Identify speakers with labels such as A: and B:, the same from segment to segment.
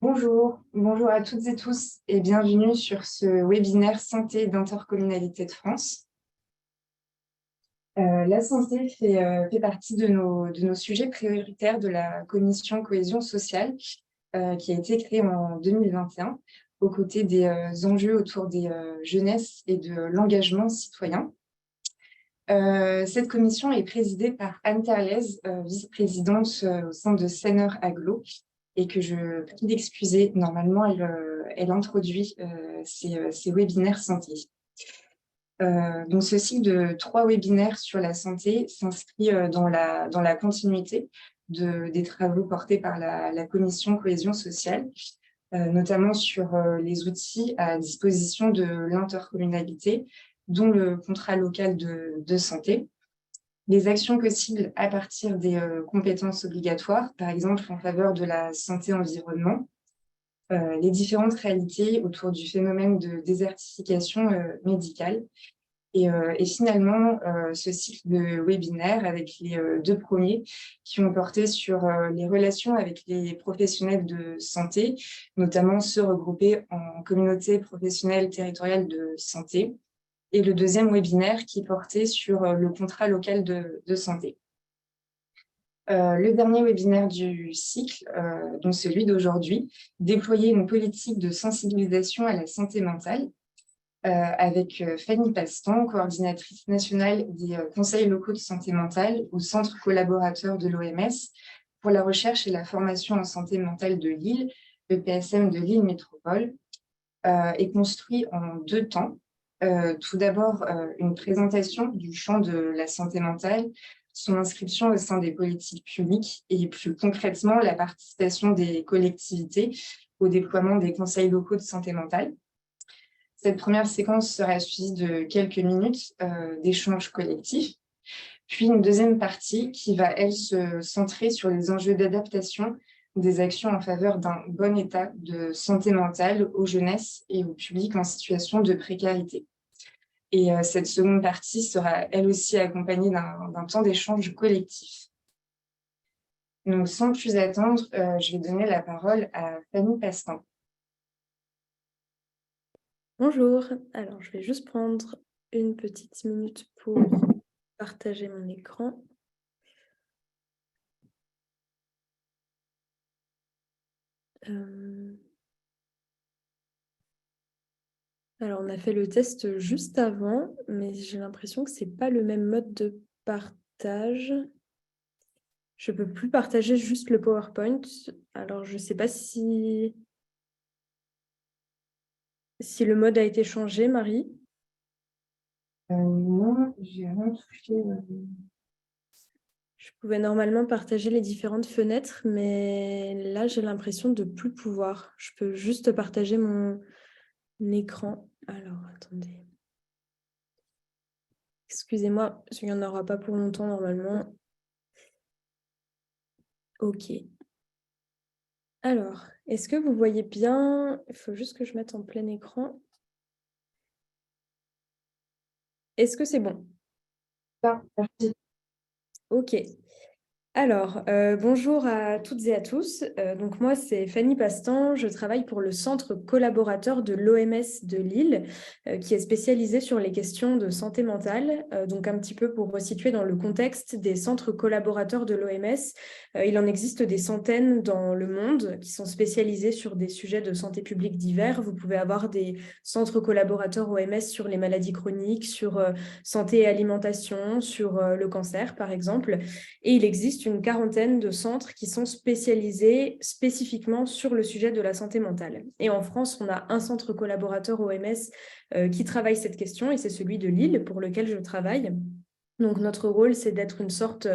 A: Bonjour à toutes et tous et bienvenue sur ce webinaire Santé d'Intercommunalité de France. La santé fait partie de nos sujets prioritaires de la commission cohésion sociale qui a été créée en 2021 aux côtés des enjeux autour des jeunesses et de l'engagement citoyen. Cette commission est présidée par Anne Terlez, vice-présidente au sein de Sener Aglo, et que je prie d'excuser. Normalement, elle introduit ces webinaires santé. Donc, ce cycle de 3 webinaires sur la santé s'inscrit dans la continuité des travaux portés par la commission cohésion sociale, notamment sur les outils à disposition de l'intercommunalité, dont le contrat local de santé, les actions possibles à partir des compétences obligatoires, par exemple en faveur de la santé-environnement, les différentes réalités autour du phénomène de désertification médicale. Et finalement, ce cycle de webinaires avec les 2 premiers qui ont porté sur les relations avec les professionnels de santé, notamment ceux regroupés en communauté professionnelle territoriale de santé, et le 2e webinaire qui portait sur le contrat local de santé. Le dernier webinaire du cycle, donc celui d'aujourd'hui, déployer une politique de sensibilisation à la santé mentale, avec Fanny Pastan, coordinatrice nationale des conseils locaux de santé mentale au centre collaborateur de l'OMS pour la recherche et la formation en santé mentale de Lille, le PSM de Lille Métropole, est construit en 2 temps. Tout d'abord, une présentation du champ de la santé mentale, son inscription au sein des politiques publiques et plus concrètement la participation des collectivités au déploiement des conseils locaux de santé mentale. Cette première séquence sera suivie de quelques minutes d'échanges collectifs, puis une 2e partie qui va, elle, se centrer sur les enjeux d'adaptation des actions en faveur d'un bon état de santé mentale aux jeunesses et au public en situation de précarité. Et cette seconde partie sera, elle aussi, accompagnée d'un temps d'échange collectif. Donc, sans plus attendre, je vais donner la parole à Fanny Pastan.
B: Bonjour, alors je vais juste prendre une petite minute pour partager mon écran. Alors on a fait le test juste avant, mais j'ai l'impression que ce n'est pas le même mode de partage. Je ne peux plus partager juste le PowerPoint. Alors je ne sais pas si le mode a été changé, Marie.
A: Non, j'ai rien touché.
B: Je pouvais normalement partager les différentes fenêtres, mais là, j'ai l'impression de ne plus pouvoir. Je peux juste partager mon écran. Alors, attendez. Excusez-moi, parce qu'il n'y en aura pas pour longtemps normalement. Ok. Alors, est-ce que vous voyez bien? Il faut juste que je mette en plein écran. Est-ce que c'est bon?
A: Merci.
B: Ok. Alors, bonjour à toutes et à tous. Donc moi, c'est Fanny Pastan. Je travaille pour le centre collaborateur de l'OMS de Lille, qui est spécialisé sur les questions de santé mentale. Donc un petit peu pour resituer dans le contexte des centres collaborateurs de l'OMS, il en existe des centaines dans le monde qui sont spécialisés sur des sujets de santé publique divers. Vous pouvez avoir des centres collaborateurs OMS sur les maladies chroniques, sur santé et alimentation, sur le cancer, par exemple. Et il existe une quarantaine de centres qui sont spécialisés spécifiquement sur le sujet de la santé mentale. Et en France, on a un centre collaborateur OMS qui travaille cette question, et c'est celui de Lille pour lequel je travaille. Donc notre rôle, c'est d'être une sorte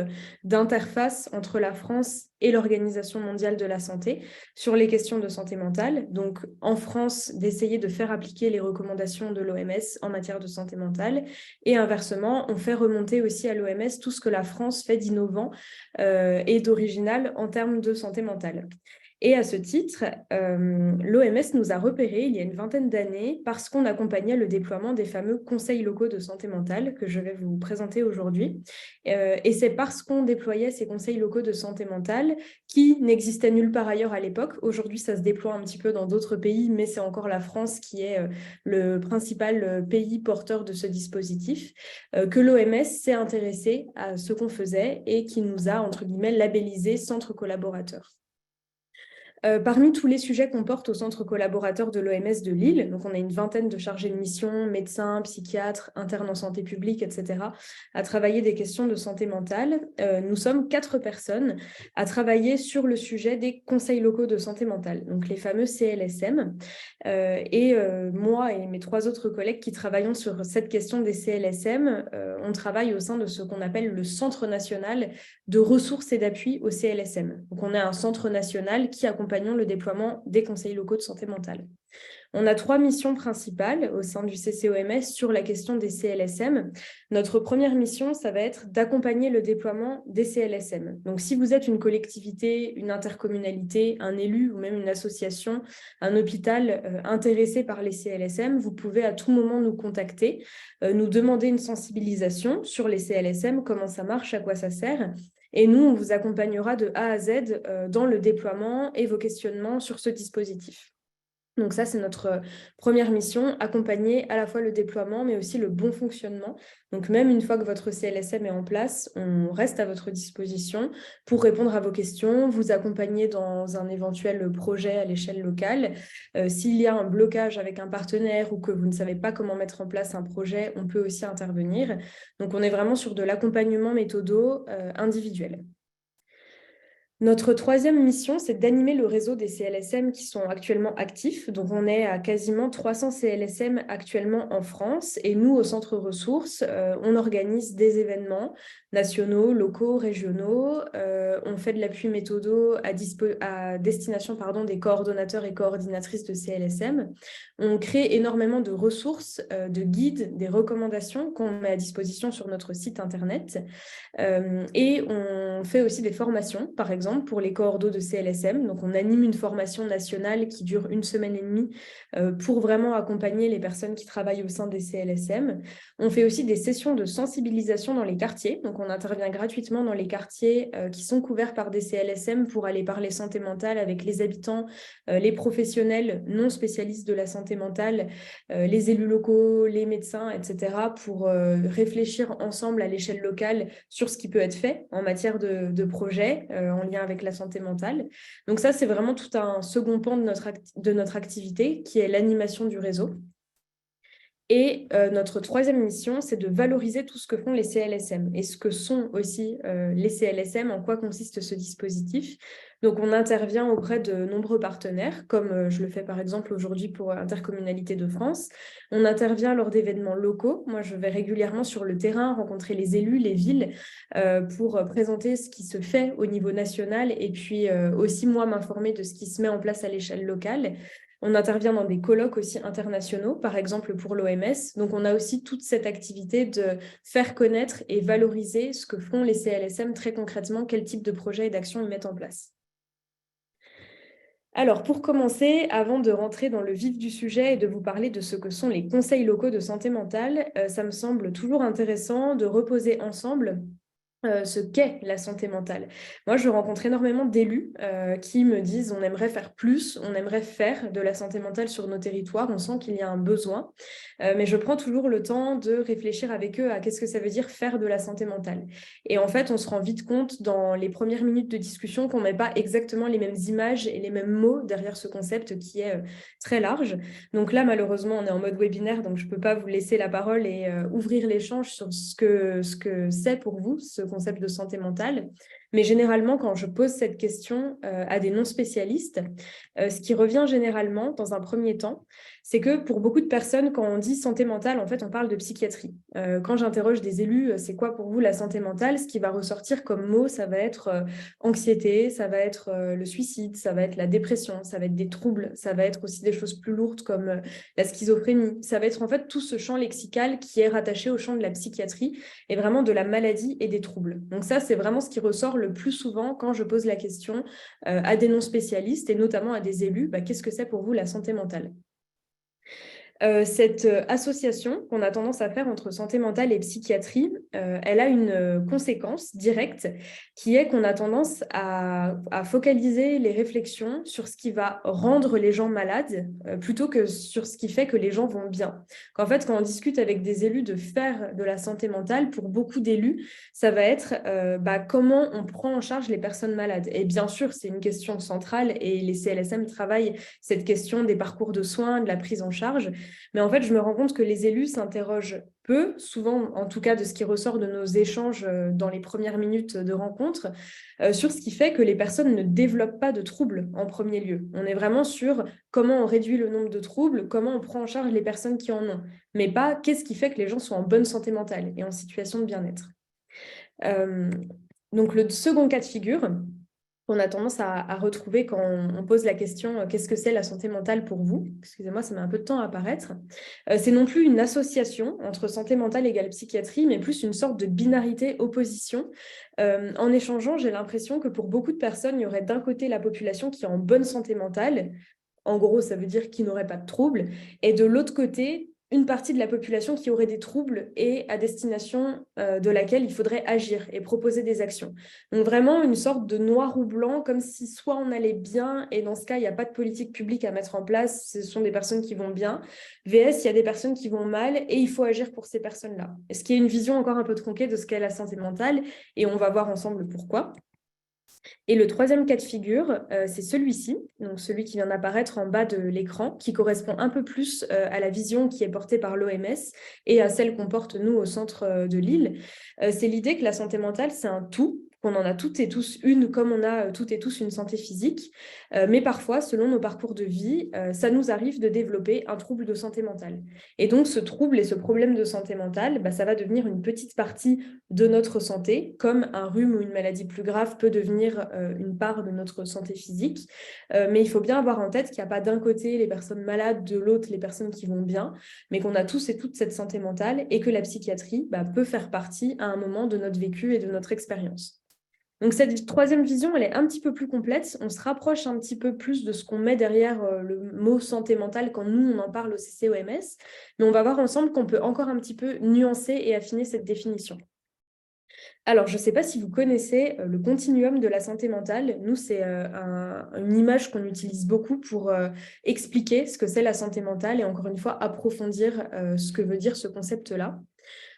B: d'interface entre la France et l'Organisation mondiale de la santé sur les questions de santé mentale. Donc en France, d'essayer de faire appliquer les recommandations de l'OMS en matière de santé mentale. Et inversement, on fait remonter aussi à l'OMS tout ce que la France fait d'innovant et d'original en termes de santé mentale. Et à ce titre, l'OMS nous a repérés il y a une vingtaine d'années parce qu'on accompagnait le déploiement des fameux conseils locaux de santé mentale que je vais vous présenter aujourd'hui. Et c'est parce qu'on déployait ces conseils locaux de santé mentale qui n'existaient nulle part ailleurs à l'époque. Aujourd'hui, ça se déploie un petit peu dans d'autres pays, mais c'est encore la France qui est le principal pays porteur de ce dispositif, que l'OMS s'est intéressée à ce qu'on faisait et qui nous a, entre guillemets, labellisé centre collaborateur. Parmi tous les sujets qu'on porte au centre collaborateur de l'OMS de Lille, donc on a une vingtaine de chargés de mission, médecins, psychiatres, internes en santé publique, etc., à travailler des questions de santé mentale. Nous sommes 4 personnes à travailler sur le sujet des conseils locaux de santé mentale, donc les fameux CLSM. Moi et mes 3 autres collègues qui travaillons sur cette question des CLSM, on travaille au sein de ce qu'on appelle le Centre national de ressources et d'appui au CLSM. Donc on est un centre national qui accompagne le déploiement des conseils locaux de santé mentale. On a 3 missions principales au sein du CCOMS sur la question des CLSM. Notre première mission, ça va être d'accompagner le déploiement des CLSM. Donc, si vous êtes une collectivité, une intercommunalité, un élu ou même une association, un hôpital intéressé par les CLSM, vous pouvez à tout moment nous contacter, nous demander une sensibilisation sur les CLSM, comment ça marche, à quoi ça sert. Et nous, on vous accompagnera de A à Z dans le déploiement et vos questionnements sur ce dispositif. Donc ça, c'est notre première mission, accompagner à la fois le déploiement, mais aussi le bon fonctionnement. Donc même une fois que votre CLSM est en place, on reste à votre disposition pour répondre à vos questions, vous accompagner dans un éventuel projet à l'échelle locale. S'il y a un blocage avec un partenaire ou que vous ne savez pas comment mettre en place un projet, on peut aussi intervenir. Donc on est vraiment sur de l'accompagnement méthodo individuel. Notre troisième mission, c'est d'animer le réseau des CLSM qui sont actuellement actifs. Donc, on est à quasiment 300 CLSM actuellement en France. Et nous, au Centre Ressources, on organise des événements nationaux, locaux, régionaux. On fait de l'appui méthodo à destination des coordonnateurs et coordinatrices de CLSM. On crée énormément de ressources, de guides, des recommandations qu'on met à disposition sur notre site Internet. Et on fait aussi des formations, par exemple, pour les coordos de CLSM. Donc, on anime une formation nationale qui dure 1 semaine et demie pour vraiment accompagner les personnes qui travaillent au sein des CLSM. On fait aussi des sessions de sensibilisation dans les quartiers. Donc, on intervient gratuitement dans les quartiers qui sont couverts par des CLSM pour aller parler santé mentale avec les habitants, les professionnels non spécialistes de la santé mentale, les élus locaux, les médecins, etc., pour réfléchir ensemble à l'échelle locale sur ce qui peut être fait en matière de projet en lien avec la santé mentale. Donc ça, c'est vraiment tout un second pan de notre activité qui est l'animation du réseau. Et notre troisième mission, c'est de valoriser tout ce que font les CLSM et ce que sont aussi les CLSM, en quoi consiste ce dispositif. Donc, on intervient auprès de nombreux partenaires, comme je le fais par exemple aujourd'hui pour Intercommunalité de France. On intervient lors d'événements locaux. Moi, je vais régulièrement sur le terrain rencontrer les élus, les villes, pour présenter ce qui se fait au niveau national et puis aussi, moi, m'informer de ce qui se met en place à l'échelle locale. On intervient dans des colloques aussi internationaux, par exemple pour l'OMS. Donc, on a aussi toute cette activité de faire connaître et valoriser ce que font les CLSM très concrètement, quel type de projets et d'actions ils mettent en place. Alors, pour commencer, avant de rentrer dans le vif du sujet et de vous parler de ce que sont les conseils locaux de santé mentale, ça me semble toujours intéressant de reposer ensemble ce qu'est la santé mentale. Moi, je rencontre énormément d'élus qui me disent on aimerait faire plus, on aimerait faire de la santé mentale sur nos territoires, on sent qu'il y a un besoin, mais je prends toujours le temps de réfléchir avec eux à qu'est-ce que ça veut dire faire de la santé mentale. Et en fait, on se rend vite compte dans les premières minutes de discussion qu'on ne met pas exactement les mêmes images et les mêmes mots derrière ce concept qui est très large. Donc là, malheureusement, on est en mode webinaire, donc je ne peux pas vous laisser la parole et ouvrir l'échange sur ce que c'est pour vous, ce concept de santé mentale. Mais généralement, quand je pose cette question à des non-spécialistes, ce qui revient généralement dans un premier temps, c'est que pour beaucoup de personnes, quand on dit santé mentale, en fait, on parle de psychiatrie. Quand j'interroge des élus, c'est quoi pour vous la santé mentale? Ce qui va ressortir comme mot, ça va être anxiété, ça va être le suicide, ça va être la dépression, ça va être des troubles, ça va être aussi des choses plus lourdes comme la schizophrénie. Ça va être en fait tout ce champ lexical qui est rattaché au champ de la psychiatrie et vraiment de la maladie et des troubles. Donc ça, c'est vraiment ce qui ressort le plus souvent quand je pose la question à des non-spécialistes et notamment à des élus, qu'est-ce que c'est pour vous la santé mentale ? Cette association qu'on a tendance à faire entre santé mentale et psychiatrie, elle a une conséquence directe qui est qu'on a tendance à focaliser les réflexions sur ce qui va rendre les gens malades plutôt que sur ce qui fait que les gens vont bien. Qu'en fait, quand on discute avec des élus de faire de la santé mentale, pour beaucoup d'élus, ça va être comment on prend en charge les personnes malades. Et bien sûr, c'est une question centrale et les CLSM travaillent cette question des parcours de soins, de la prise en charge. Mais en fait, je me rends compte que les élus s'interrogent peu, souvent en tout cas de ce qui ressort de nos échanges dans les premières minutes de rencontre, sur ce qui fait que les personnes ne développent pas de troubles en premier lieu. On est vraiment sur comment on réduit le nombre de troubles, comment on prend en charge les personnes qui en ont, mais pas qu'est-ce qui fait que les gens sont en bonne santé mentale et en situation de bien-être. Donc le second cas de figure, on a tendance à retrouver quand on pose la question « Qu'est-ce que c'est la santé mentale pour vous ?» Excusez-moi, ça met un peu de temps à apparaître. C'est non plus une association entre santé mentale égale psychiatrie, mais plus une sorte de binarité opposition. En échangeant, j'ai l'impression que pour beaucoup de personnes, il y aurait d'un côté la population qui est en bonne santé mentale, en gros, ça veut dire qui n'aurait pas de troubles, et de l'autre côté, une partie de la population qui aurait des troubles et à destination de laquelle il faudrait agir et proposer des actions. Donc vraiment une sorte de noir ou blanc, comme si soit on allait bien, et dans ce cas, il n'y a pas de politique publique à mettre en place, ce sont des personnes qui vont bien, VS, il y a des personnes qui vont mal, et il faut agir pour ces personnes-là. Ce qui est une vision encore un peu tronquée de ce qu'est la santé mentale, et on va voir ensemble pourquoi. Et le troisième cas de figure, c'est celui-ci, donc celui qui vient d'apparaître en bas de l'écran, qui correspond un peu plus à la vision qui est portée par l'OMS et à celle qu'on porte nous au centre de Lille. C'est l'idée que la santé mentale, c'est un tout, qu'on en a toutes et tous une comme on a toutes et tous une santé physique, mais parfois, selon nos parcours de vie, ça nous arrive de développer un trouble de santé mentale. Et donc, ce trouble et ce problème de santé mentale, ça va devenir une petite partie de notre santé, comme un rhume ou une maladie plus grave peut devenir une part de notre santé physique. Mais il faut bien avoir en tête qu'il n'y a pas d'un côté les personnes malades, de l'autre les personnes qui vont bien, mais qu'on a tous et toutes cette santé mentale et que la psychiatrie peut faire partie à un moment de notre vécu et de notre expérience. Donc cette troisième vision, elle est un petit peu plus complète. On se rapproche un petit peu plus de ce qu'on met derrière le mot santé mentale quand nous, on en parle au CCOMS. Mais on va voir ensemble qu'on peut encore un petit peu nuancer et affiner cette définition. Alors, je ne sais pas si vous connaissez le continuum de la santé mentale. Nous, c'est une image qu'on utilise beaucoup pour expliquer ce que c'est la santé mentale et encore une fois approfondir ce que veut dire ce concept-là.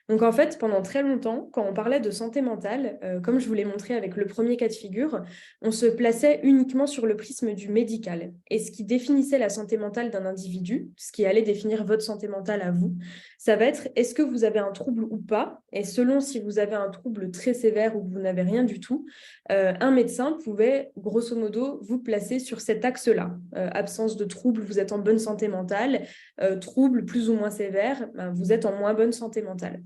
B: Donc en fait, pendant très longtemps, quand on parlait de santé mentale, comme je vous l'ai montré avec le premier cas de figure, on se plaçait uniquement sur le prisme du médical. Et ce qui définissait la santé mentale d'un individu, ce qui allait définir votre santé mentale à vous, ça va être est-ce que vous avez un trouble ou pas? Et selon si vous avez un trouble très sévère ou que vous n'avez rien du tout, un médecin pouvait grosso modo vous placer sur cet axe-là. Absence de trouble, vous êtes en bonne santé mentale. Trouble plus ou moins sévère, vous êtes en moins bonne santé mentale.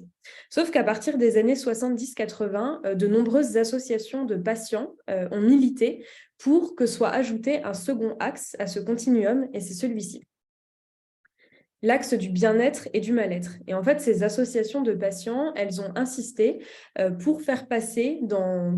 B: Sauf qu'à partir des années 70-80, de nombreuses associations de patients ont milité pour que soit ajouté un second axe à ce continuum, et c'est celui-ci. L'axe du bien-être et du mal-être. Et en fait, ces associations de patients, elles ont insisté pour faire passer dans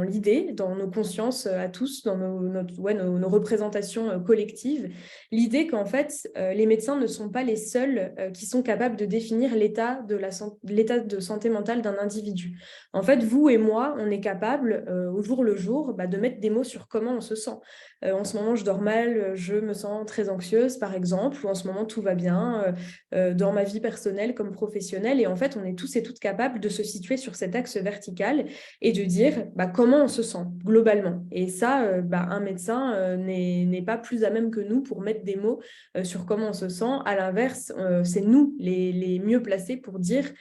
B: l'idée, dans nos consciences à tous, dans nos représentations collectives, l'idée qu'en fait, les médecins ne sont pas les seuls qui sont capables de définir l'état de santé mentale d'un individu. En fait, vous et moi, on est capables, au jour le jour, de mettre des mots sur comment on se sent. En ce moment, je dors mal, je me sens très anxieuse, par exemple, ou en ce moment, tout va bien dans ma vie personnelle comme professionnelle. Et en fait, on est tous et toutes capables de se situer sur cet axe vertical et de dire comment on se sent globalement. Et ça, un médecin n'est pas plus à même que nous pour mettre des mots sur comment on se sent. À l'inverse, c'est nous les mieux placés pour dire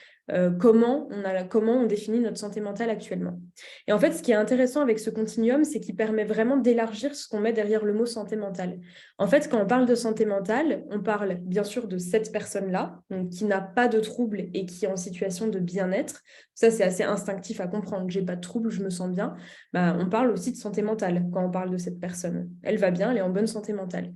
B: comment on définit notre santé mentale actuellement. Et en fait, ce qui est intéressant avec ce continuum, c'est qu'il permet vraiment d'élargir ce qu'on met derrière le mot santé mentale. En fait, quand on parle de santé mentale, on parle bien sûr de cette personne-là, donc qui n'a pas de trouble et qui est en situation de bien-être. Ça, c'est assez instinctif à comprendre. J'ai pas de trouble, je me sens bien. On parle aussi de santé mentale quand on parle de cette personne. Elle va bien, elle est en bonne santé mentale.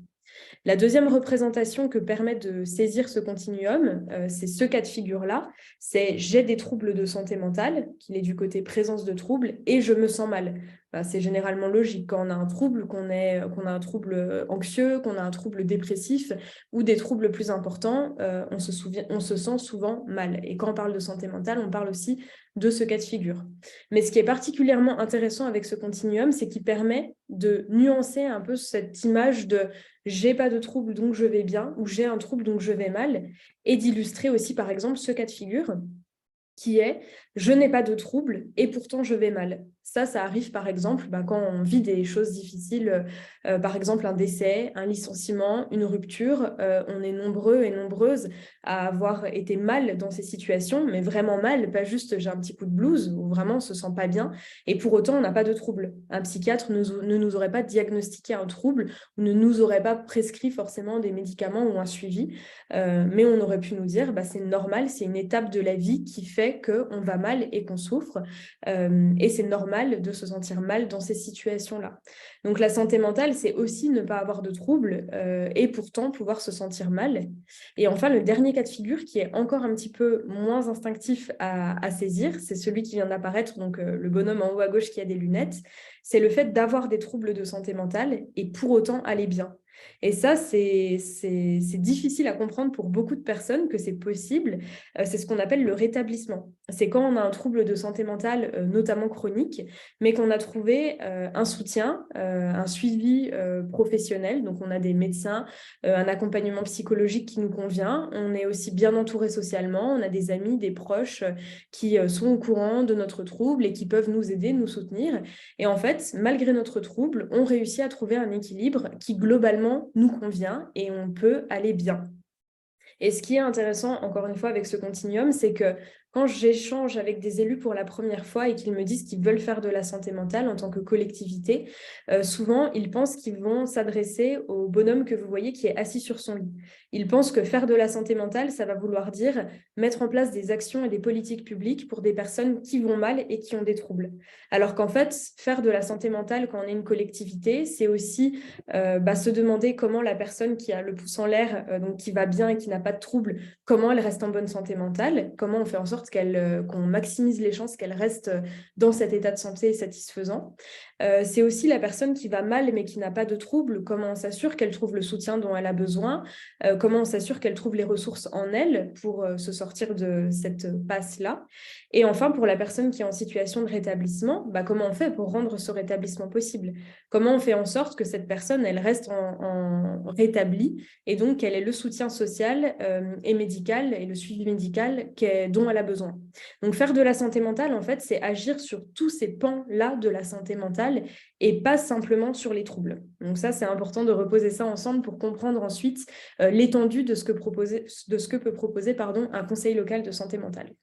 B: La deuxième représentation que permet de saisir ce continuum, c'est ce cas de figure-là, c'est j'ai des troubles de santé mentale, qu'il est du côté présence de troubles, et je me sens mal. C'est généralement logique quand on a un trouble, qu'on a un trouble anxieux, qu'on a un trouble dépressif ou des troubles plus importants, on se sent souvent mal. Et quand on parle de santé mentale, on parle aussi de ce cas de figure. Mais ce qui est particulièrement intéressant avec ce continuum, c'est qu'il permet de nuancer un peu cette image de j'ai pas de trouble donc je vais bien ou j'ai un trouble donc je vais mal, et d'illustrer aussi par exemple ce cas de figure qui est je n'ai pas de trouble et pourtant je vais mal. Ça arrive par exemple quand on vit des choses difficiles, par exemple un décès, un licenciement, une rupture. On est nombreux et nombreuses à avoir été mal dans ces situations, mais vraiment mal, pas juste j'ai un petit coup de blues ou vraiment on se sent pas bien et pour autant on n'a pas de trouble. Un psychiatre ne nous aurait pas diagnostiqué un trouble ou ne nous aurait pas prescrit forcément des médicaments ou un suivi, mais on aurait pu nous dire c'est normal, c'est une étape de la vie qui fait qu'on va mal et qu'on souffre, et c'est normal de se sentir mal dans ces situations-là. Donc la santé mentale, c'est aussi ne pas avoir de troubles et pourtant pouvoir se sentir mal. Et enfin, le dernier cas de figure qui est encore un petit peu moins instinctif à saisir, c'est celui qui vient d'apparaître, donc le bonhomme en haut à gauche qui a des lunettes, c'est le fait d'avoir des troubles de santé mentale et pour autant aller bien. Et ça, c'est difficile à comprendre pour beaucoup de personnes que c'est possible. C'est ce qu'on appelle le rétablissement. C'est quand on a un trouble de santé mentale, notamment chronique, mais qu'on a trouvé un soutien, un suivi professionnel. Donc, on a des médecins, un accompagnement psychologique qui nous convient. On est aussi bien entouré socialement. On a des amis, des proches qui sont au courant de notre trouble et qui peuvent nous aider, nous soutenir. Et en fait, malgré notre trouble, on réussit à trouver un équilibre qui globalement nous convient et on peut aller bien. Et ce qui est intéressant, encore une fois, avec ce continuum, c'est que quand j'échange avec des élus pour la première fois et qu'ils me disent qu'ils veulent faire de la santé mentale en tant que collectivité, souvent, ils pensent qu'ils vont s'adresser au bonhomme que vous voyez qui est assis sur son lit. Ils pensent que faire de la santé mentale, ça va vouloir dire mettre en place des actions et des politiques publiques pour des personnes qui vont mal et qui ont des troubles. Alors qu'en fait, faire de la santé mentale quand on est une collectivité, c'est aussi se demander comment la personne qui a le pouce en l'air, donc qui va bien et qui n'a pas de trouble, comment elle reste en bonne santé mentale, comment on fait en sorte qu'on maximise les chances qu'elle reste dans cet état de santé satisfaisant. C'est aussi la personne qui va mal mais qui n'a pas de trouble, comment on s'assure qu'elle trouve le soutien dont elle a besoin, comment on s'assure qu'elle trouve les ressources en elle pour se sortir de cette passe-là. Et enfin, pour la personne qui est en situation de rétablissement, comment on fait pour rendre ce rétablissement possible? Comment on fait en sorte que cette personne, elle reste en rétablie et donc qu'elle ait le soutien social et médical et le suivi médical dont elle a besoin. Donc faire de la santé mentale, en fait, c'est agir sur tous ces pans-là de la santé mentale et pas simplement sur les troubles. Donc ça, c'est important de reposer ça ensemble pour comprendre ensuite l'étendue de ce que peut proposer un conseil local de santé mentale.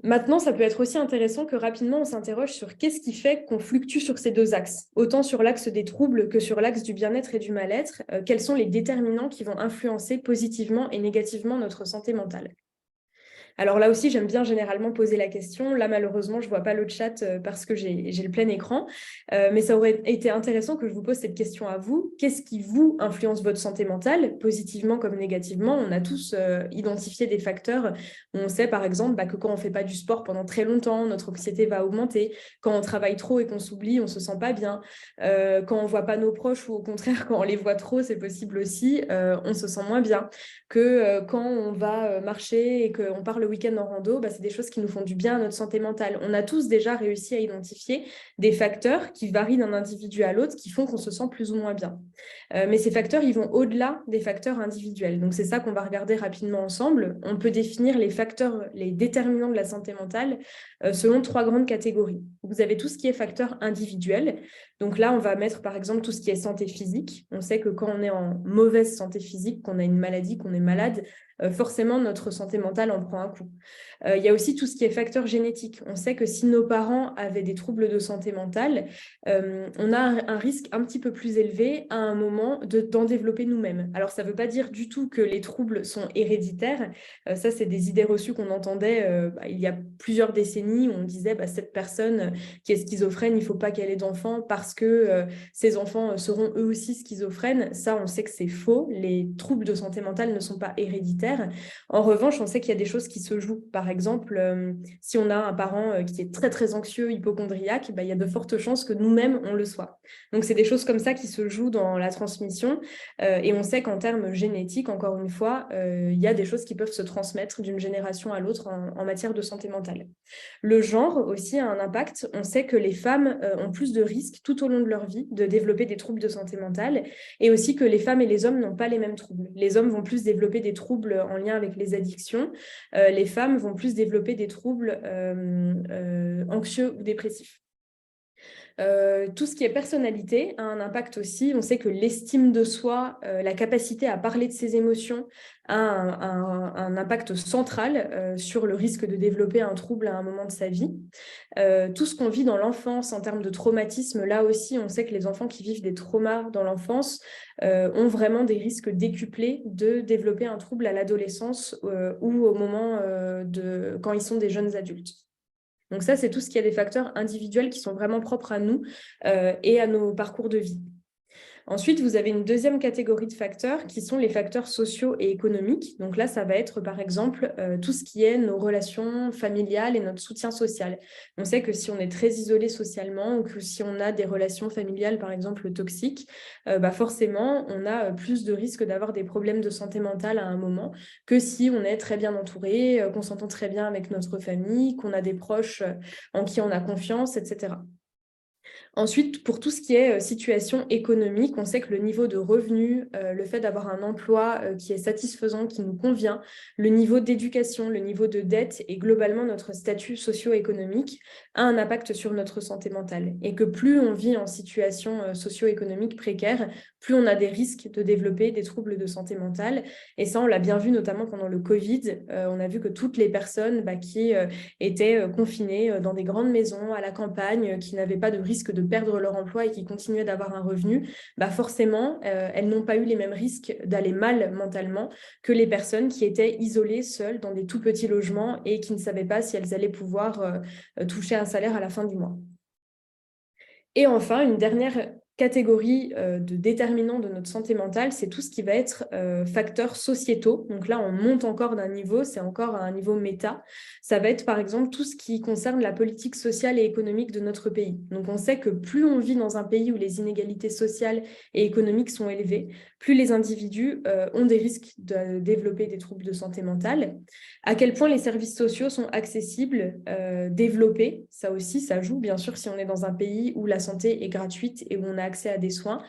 B: Maintenant, ça peut être aussi intéressant que rapidement on s'interroge sur qu'est-ce qui fait qu'on fluctue sur ces deux axes, autant sur l'axe des troubles que sur l'axe du bien-être et du mal-être. Quels sont les déterminants qui vont influencer positivement et négativement notre santé mentale? Alors là aussi, j'aime bien généralement poser la question. Là, malheureusement, je ne vois pas le chat parce que j'ai le plein écran. Mais ça aurait été intéressant que je vous pose cette question à vous. Qu'est-ce qui vous influence votre santé mentale, positivement comme négativement? On a tous identifié des facteurs où on sait, par exemple, que quand on ne fait pas du sport pendant très longtemps, notre anxiété va augmenter. Quand on travaille trop et qu'on s'oublie, on ne se sent pas bien. Quand on ne voit pas nos proches ou au contraire, quand on les voit trop, c'est possible aussi, on se sent moins bien. Que quand on va marcher et qu'on part le week-end en rando, c'est des choses qui nous font du bien à notre santé mentale. On a tous déjà réussi à identifier des facteurs qui varient d'un individu à l'autre qui font qu'on se sent plus ou moins bien. Mais ces facteurs, ils vont au-delà des facteurs individuels. Donc, c'est ça qu'on va regarder rapidement ensemble. On peut définir les facteurs, les déterminants de la santé mentale selon 3 grandes catégories. Vous avez tout ce qui est facteur individuel. Donc là, on va mettre par exemple tout ce qui est santé physique. On sait que quand on est en mauvaise santé physique, qu'on a une maladie, qu'on est malade, forcément notre santé mentale en prend un coup. Il y a aussi tout ce qui est facteur génétique. On sait que si nos parents avaient des troubles de santé mentale, on a un risque un petit peu plus élevé à un moment d'en développer nous-mêmes. Alors, ça ne veut pas dire du tout que les troubles sont héréditaires. Ça, c'est des idées reçues qu'on entendait il y a plusieurs décennies où on disait cette personne qui est schizophrène, il ne faut pas qu'elle ait d'enfants parce que ses enfants seront eux aussi schizophrènes. Ça, on sait que c'est faux. Les troubles de santé mentale ne sont pas héréditaires. En revanche, on sait qu'il y a des choses qui se jouent. Par exemple, si on a un parent qui est très, très anxieux, hypocondriaque, il y a de fortes chances que nous-mêmes, on le soit. Donc, c'est des choses comme ça qui se jouent dans la transmission. Et on sait qu'en termes génétiques, encore une fois, il y a des choses qui peuvent se transmettre d'une génération à l'autre en matière de santé mentale. Le genre aussi a un impact. On sait que les femmes ont plus de risques tout au long de leur vie de développer des troubles de santé mentale et aussi que les femmes et les hommes n'ont pas les mêmes troubles. Les hommes vont plus développer des troubles en lien avec les addictions. Les femmes vont plus développer des troubles anxieux ou dépressifs. Tout ce qui est personnalité a un impact aussi. On sait que l'estime de soi, la capacité à parler de ses émotions a un impact central sur le risque de développer un trouble à un moment de sa vie. Tout ce qu'on vit dans l'enfance en termes de traumatisme, là aussi, on sait que les enfants qui vivent des traumas dans l'enfance ont vraiment des risques décuplés de développer un trouble à l'adolescence ou au moment quand ils sont des jeunes adultes. Donc ça, c'est tout ce qui est des facteurs individuels qui sont vraiment propres à nous et à nos parcours de vie. Ensuite, vous avez une deuxième catégorie de facteurs qui sont les facteurs sociaux et économiques. Donc là, ça va être par exemple tout ce qui est nos relations familiales et notre soutien social. On sait que si on est très isolé socialement ou que si on a des relations familiales par exemple toxiques, forcément, on a plus de risques d'avoir des problèmes de santé mentale à un moment que si on est très bien entouré, qu'on s'entend très bien avec notre famille, qu'on a des proches en qui on a confiance, etc. Ensuite, pour tout ce qui est situation économique, on sait que le niveau de revenu, le fait d'avoir un emploi qui est satisfaisant, qui nous convient, le niveau d'éducation, le niveau de dette et globalement notre statut socio-économique a un impact sur notre santé mentale. Et que plus on vit en situation socio-économique précaire, plus on a des risques de développer des troubles de santé mentale. Et ça, on l'a bien vu notamment pendant le Covid. On a vu que toutes les personnes qui étaient confinées dans des grandes maisons à la campagne, qui n'avaient pas de risque de perdre leur emploi et qui continuaient d'avoir un revenu, forcément, elles n'ont pas eu les mêmes risques d'aller mal mentalement que les personnes qui étaient isolées, seules, dans des tout petits logements et qui ne savaient pas si elles allaient pouvoir toucher un salaire à la fin du mois. Et enfin, une dernière catégorie de déterminants de notre santé mentale, c'est tout ce qui va être facteurs sociétaux. Donc là, on monte encore d'un niveau, c'est encore à un niveau méta. Ça va être par exemple tout ce qui concerne la politique sociale et économique de notre pays. Donc on sait que plus on vit dans un pays où les inégalités sociales et économiques sont élevées, plus les individus ont des risques de développer des troubles de santé mentale. À quel point les services sociaux sont accessibles, développés, ça aussi, ça joue. Bien sûr, si on est dans un pays où la santé est gratuite et où on a accès à des soins,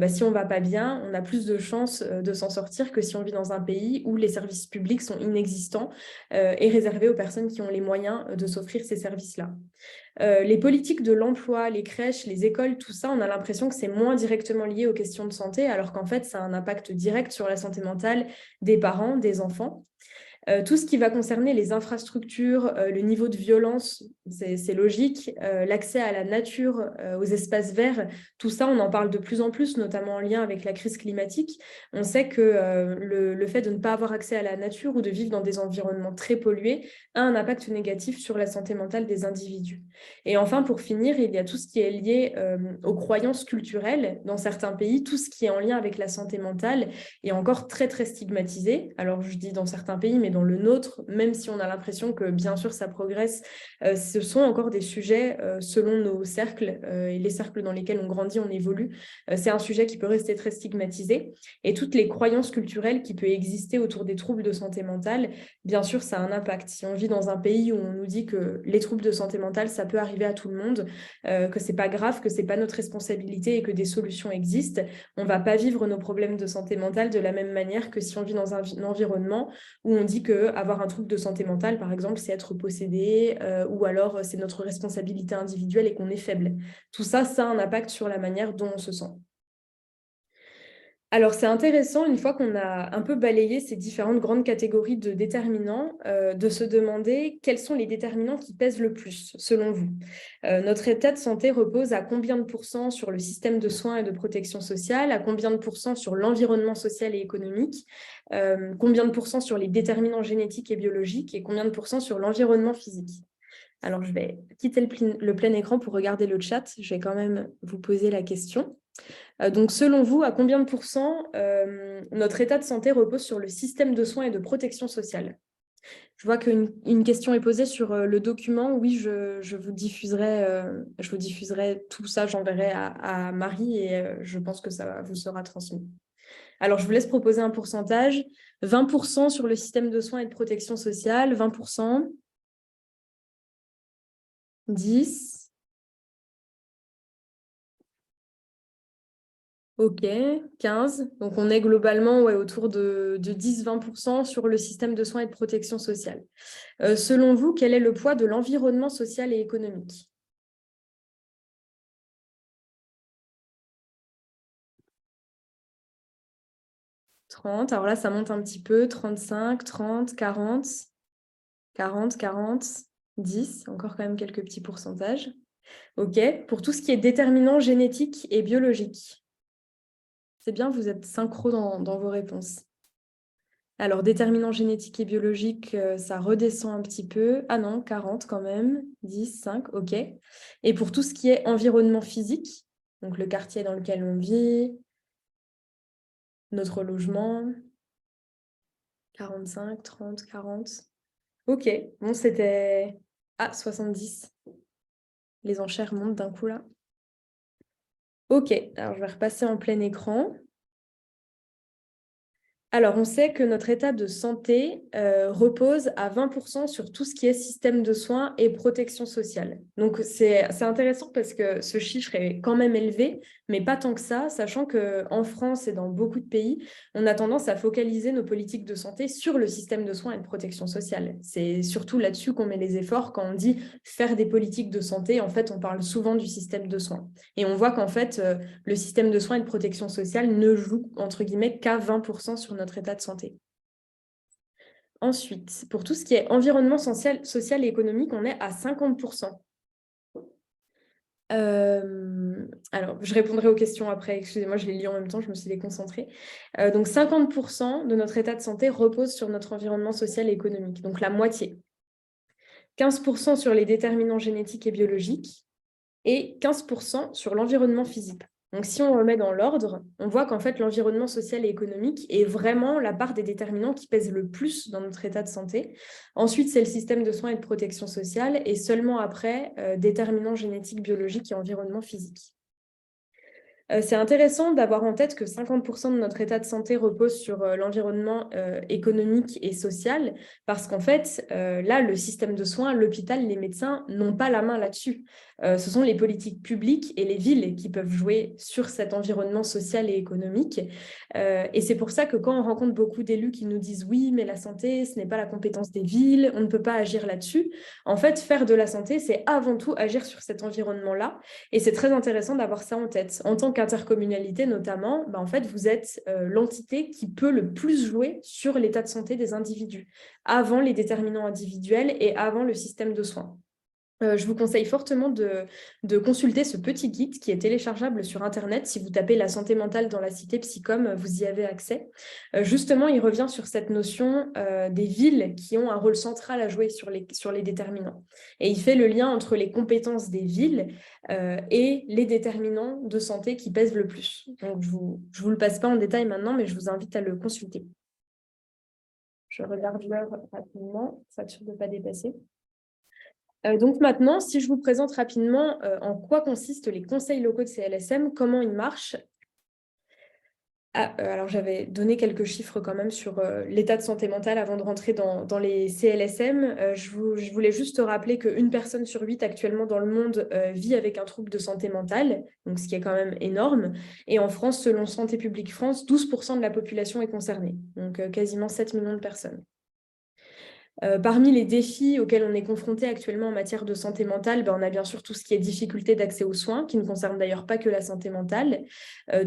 B: si on ne va pas bien, on a plus de chances de s'en sortir que si on vit dans un pays où les services publics sont inexistants et réservés aux personnes qui ont les moyens de s'offrir ces services-là. Les politiques de l'emploi, les crèches, les écoles, tout ça, on a l'impression que c'est moins directement lié aux questions de santé, alors qu'en fait, ça a un impact direct sur la santé mentale des parents, des enfants. Tout ce qui va concerner les infrastructures, le niveau de violence, c'est logique, l'accès à la nature, aux espaces verts, tout ça, on en parle de plus en plus, notamment en lien avec la crise climatique. On sait que le fait de ne pas avoir accès à la nature ou de vivre dans des environnements très pollués a un impact négatif sur la santé mentale des individus. Et enfin, pour finir, il y a tout ce qui est lié aux croyances culturelles. Dans certains pays, tout ce qui est en lien avec la santé mentale est encore très, très stigmatisé. Alors, je dis dans certains pays, mais dans le nôtre, même si on a l'impression que, bien sûr, ça progresse, ce sont encore des sujets, selon nos cercles et les cercles dans lesquels on grandit, on évolue. C'est un sujet qui peut rester très stigmatisé. Et toutes les croyances culturelles qui peuvent exister autour des troubles de santé mentale, bien sûr, ça a un impact. Si on vit dans un pays où on nous dit que les troubles de santé mentale, ça peut arriver à tout le monde, que c'est pas grave, que c'est pas notre responsabilité et que des solutions existent, on va pas vivre nos problèmes de santé mentale de la même manière que si on vit dans un environnement où on dit qu'avoir un trouble de santé mentale, par exemple, c'est être possédé ou alors c'est notre responsabilité individuelle et qu'on est faible. Tout ça, ça a un impact sur la manière dont on se sent. Alors, c'est intéressant, une fois qu'on a un peu balayé ces différentes grandes catégories de déterminants, de se demander quels sont les déterminants qui pèsent le plus, selon vous. Notre état de santé repose à combien de pourcents sur le système de soins et de protection sociale, à combien de pourcents sur l'environnement social et économique, combien de pourcents sur les déterminants génétiques et biologiques, et combien de pourcents sur l'environnement physique. Alors, je vais quitter le plein écran pour regarder le chat. Je vais quand même vous poser la question. Donc, selon vous, à combien de pourcents notre état de santé repose sur le système de soins et de protection sociale? Je vois qu'une question est posée sur le document. Oui, je vous diffuserai tout ça, j'enverrai à Marie et je pense que ça vous sera transmis. Alors, je vous laisse proposer un pourcentage. 20% sur le système de soins et de protection sociale, 20%, 10%. Ok, 15. Donc, on est globalement autour de 10-20% sur le système de soins et de protection sociale. Selon vous, quel est le poids de l'environnement social et économique? 30. Alors là, ça monte un petit peu. 35, 30, 40, 40, 40, 10. Encore quand même quelques petits pourcentages. Ok. Pour tout ce qui est déterminant génétique et biologique. C'est bien, vous êtes synchro dans vos réponses. Alors, déterminant génétique et biologique, ça redescend un petit peu. Ah non, 40 quand même. 10, 5, ok. Et pour tout ce qui est environnement physique, donc le quartier dans lequel on vit, notre logement, 45, 30, 40. Ok, bon, c'était... Ah, 70. Les enchères montent d'un coup là. Ok, alors je vais repasser en plein écran. Alors, on sait que notre état de santé repose à 20% sur tout ce qui est système de soins et protection sociale. Donc, c'est intéressant parce que ce chiffre est quand même élevé, mais pas tant que ça, sachant qu'en France et dans beaucoup de pays, on a tendance à focaliser nos politiques de santé sur le système de soins et de protection sociale. C'est surtout là-dessus qu'on met les efforts quand on dit faire des politiques de santé. En fait, on parle souvent du système de soins. Et on voit qu'en fait, le système de soins et de protection sociale ne joue, entre guillemets, qu'à 20% sur notre état de santé. Ensuite, pour tout ce qui est environnement social et économique, on est à 50%. Alors, je répondrai aux questions après. Excusez-moi, je les lis en même temps, je me suis déconcentrée. Donc, 50% de notre état de santé repose sur notre environnement social et économique, donc la moitié. 15% sur les déterminants génétiques et biologiques et 15% sur l'environnement physique. Donc, si on remet dans l'ordre, on voit qu'en fait, l'environnement social et économique est vraiment la part des déterminants qui pèsent le plus dans notre état de santé. Ensuite, c'est le système de soins et de protection sociale et seulement après, déterminants génétiques, biologiques et environnement physique. C'est intéressant d'avoir en tête que 50% de notre état de santé repose sur l'environnement économique et social, parce qu'en fait, là, le système de soins, l'hôpital, les médecins n'ont pas la main là-dessus. Ce sont les politiques publiques et les villes qui peuvent jouer sur cet environnement social et économique. Et c'est pour ça que quand on rencontre beaucoup d'élus qui nous disent « oui, mais la santé, ce n'est pas la compétence des villes, on ne peut pas agir là-dessus », en fait, faire de la santé, c'est avant tout agir sur cet environnement-là. Et c'est très intéressant d'avoir ça en tête. En tant qu'intercommunalité notamment, en fait, vous êtes l'entité qui peut le plus jouer sur l'état de santé des individus, avant les déterminants individuels et avant le système de soins. Je vous conseille fortement de consulter ce petit guide qui est téléchargeable sur Internet. Si vous tapez la santé mentale dans la cité Psycom, vous y avez accès. Justement, il revient sur cette notion des villes qui ont un rôle central à jouer sur les déterminants. Et il fait le lien entre les compétences des villes et les déterminants de santé qui pèsent le plus. Donc, je vous le passe pas en détail maintenant, mais je vous invite à le consulter. Je regarde l'heure rapidement, s'assurer de ne pas dépasser. Donc maintenant, si je vous présente rapidement en quoi consistent les conseils locaux de CLSM, comment ils marchent. Alors j'avais donné quelques chiffres quand même sur l'état de santé mentale avant de rentrer dans les CLSM. Je voulais juste rappeler qu'une personne sur 8 actuellement dans le monde vit avec un trouble de santé mentale, donc ce qui est quand même énorme. Et en France, selon Santé publique France, 12% de la population est concernée, donc quasiment 7 millions de personnes. Parmi les défis auxquels on est confronté actuellement en matière de santé mentale, on a bien sûr tout ce qui est difficulté d'accès aux soins, qui ne concerne d'ailleurs pas que la santé mentale.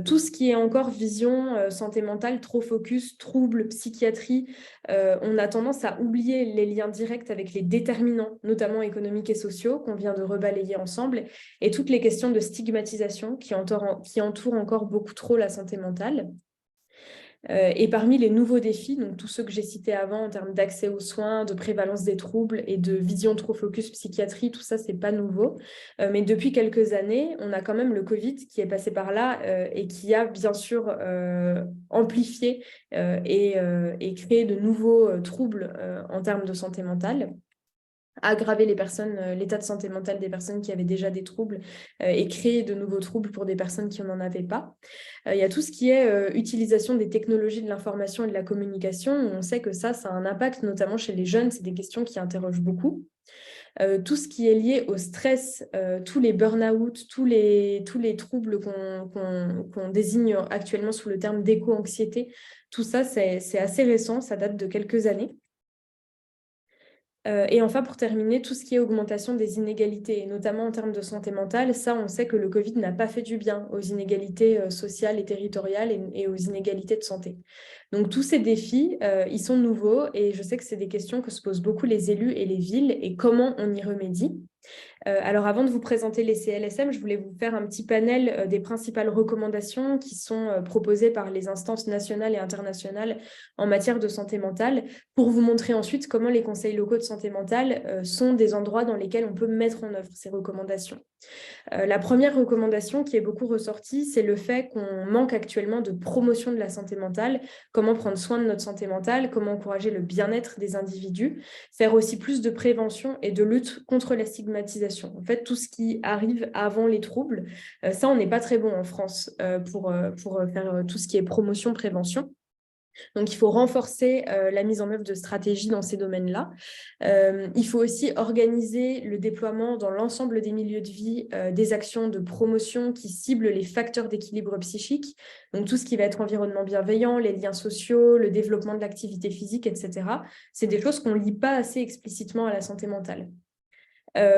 B: Tout ce qui est encore vision santé mentale, trop focus, troubles, psychiatrie, on a tendance à oublier les liens directs avec les déterminants, notamment économiques et sociaux, qu'on vient de rebalayer ensemble, et toutes les questions de stigmatisation qui entourent encore beaucoup trop la santé mentale. Et parmi les nouveaux défis, donc tous ceux que j'ai cités avant en termes d'accès aux soins, de prévalence des troubles et de vision trop focus psychiatrie, tout ça, c'est pas nouveau. Mais depuis quelques années, on a quand même le Covid qui est passé par là et qui a bien sûr amplifié et créé de nouveaux troubles en termes de santé mentale, aggraver l'état de santé mentale des personnes qui avaient déjà des troubles et créer de nouveaux troubles pour des personnes qui n'en avaient pas. Il y a tout ce qui est utilisation des technologies de l'information et de la communication. On sait que ça a un impact, notamment chez les jeunes. C'est des questions qui interrogent beaucoup. Tout ce qui est lié au stress, tous les burn-out, tous les troubles qu'on désigne actuellement sous le terme d'éco-anxiété, tout ça, c'est assez récent, ça date de quelques années. Et enfin, pour terminer, tout ce qui est augmentation des inégalités, et notamment en termes de santé mentale, ça, on sait que le Covid n'a pas fait du bien aux inégalités sociales et territoriales et aux inégalités de santé. Donc, tous ces défis, ils sont nouveaux et je sais que c'est des questions que se posent beaucoup les élus et les villes et comment on y remédie. Alors, avant de vous présenter les CLSM, je voulais vous faire un petit panel des principales recommandations qui sont proposées par les instances nationales et internationales en matière de santé mentale, pour vous montrer ensuite comment les conseils locaux de santé mentale sont des endroits dans lesquels on peut mettre en œuvre ces recommandations. La première recommandation qui est beaucoup ressortie, c'est le fait qu'on manque actuellement de promotion de la santé mentale, comment prendre soin de notre santé mentale, comment encourager le bien-être des individus, faire aussi plus de prévention et de lutte contre la stigmatisation. En fait, tout ce qui arrive avant les troubles, ça, on n'est pas très bon en France pour faire tout ce qui est promotion, prévention. Donc, il faut renforcer la mise en œuvre de stratégies dans ces domaines-là. Il faut aussi organiser le déploiement dans l'ensemble des milieux de vie des actions de promotion qui ciblent les facteurs d'équilibre psychique, donc tout ce qui va être environnement bienveillant, les liens sociaux, le développement de l'activité physique, etc. C'est des choses qu'on ne lit pas assez explicitement à la santé mentale.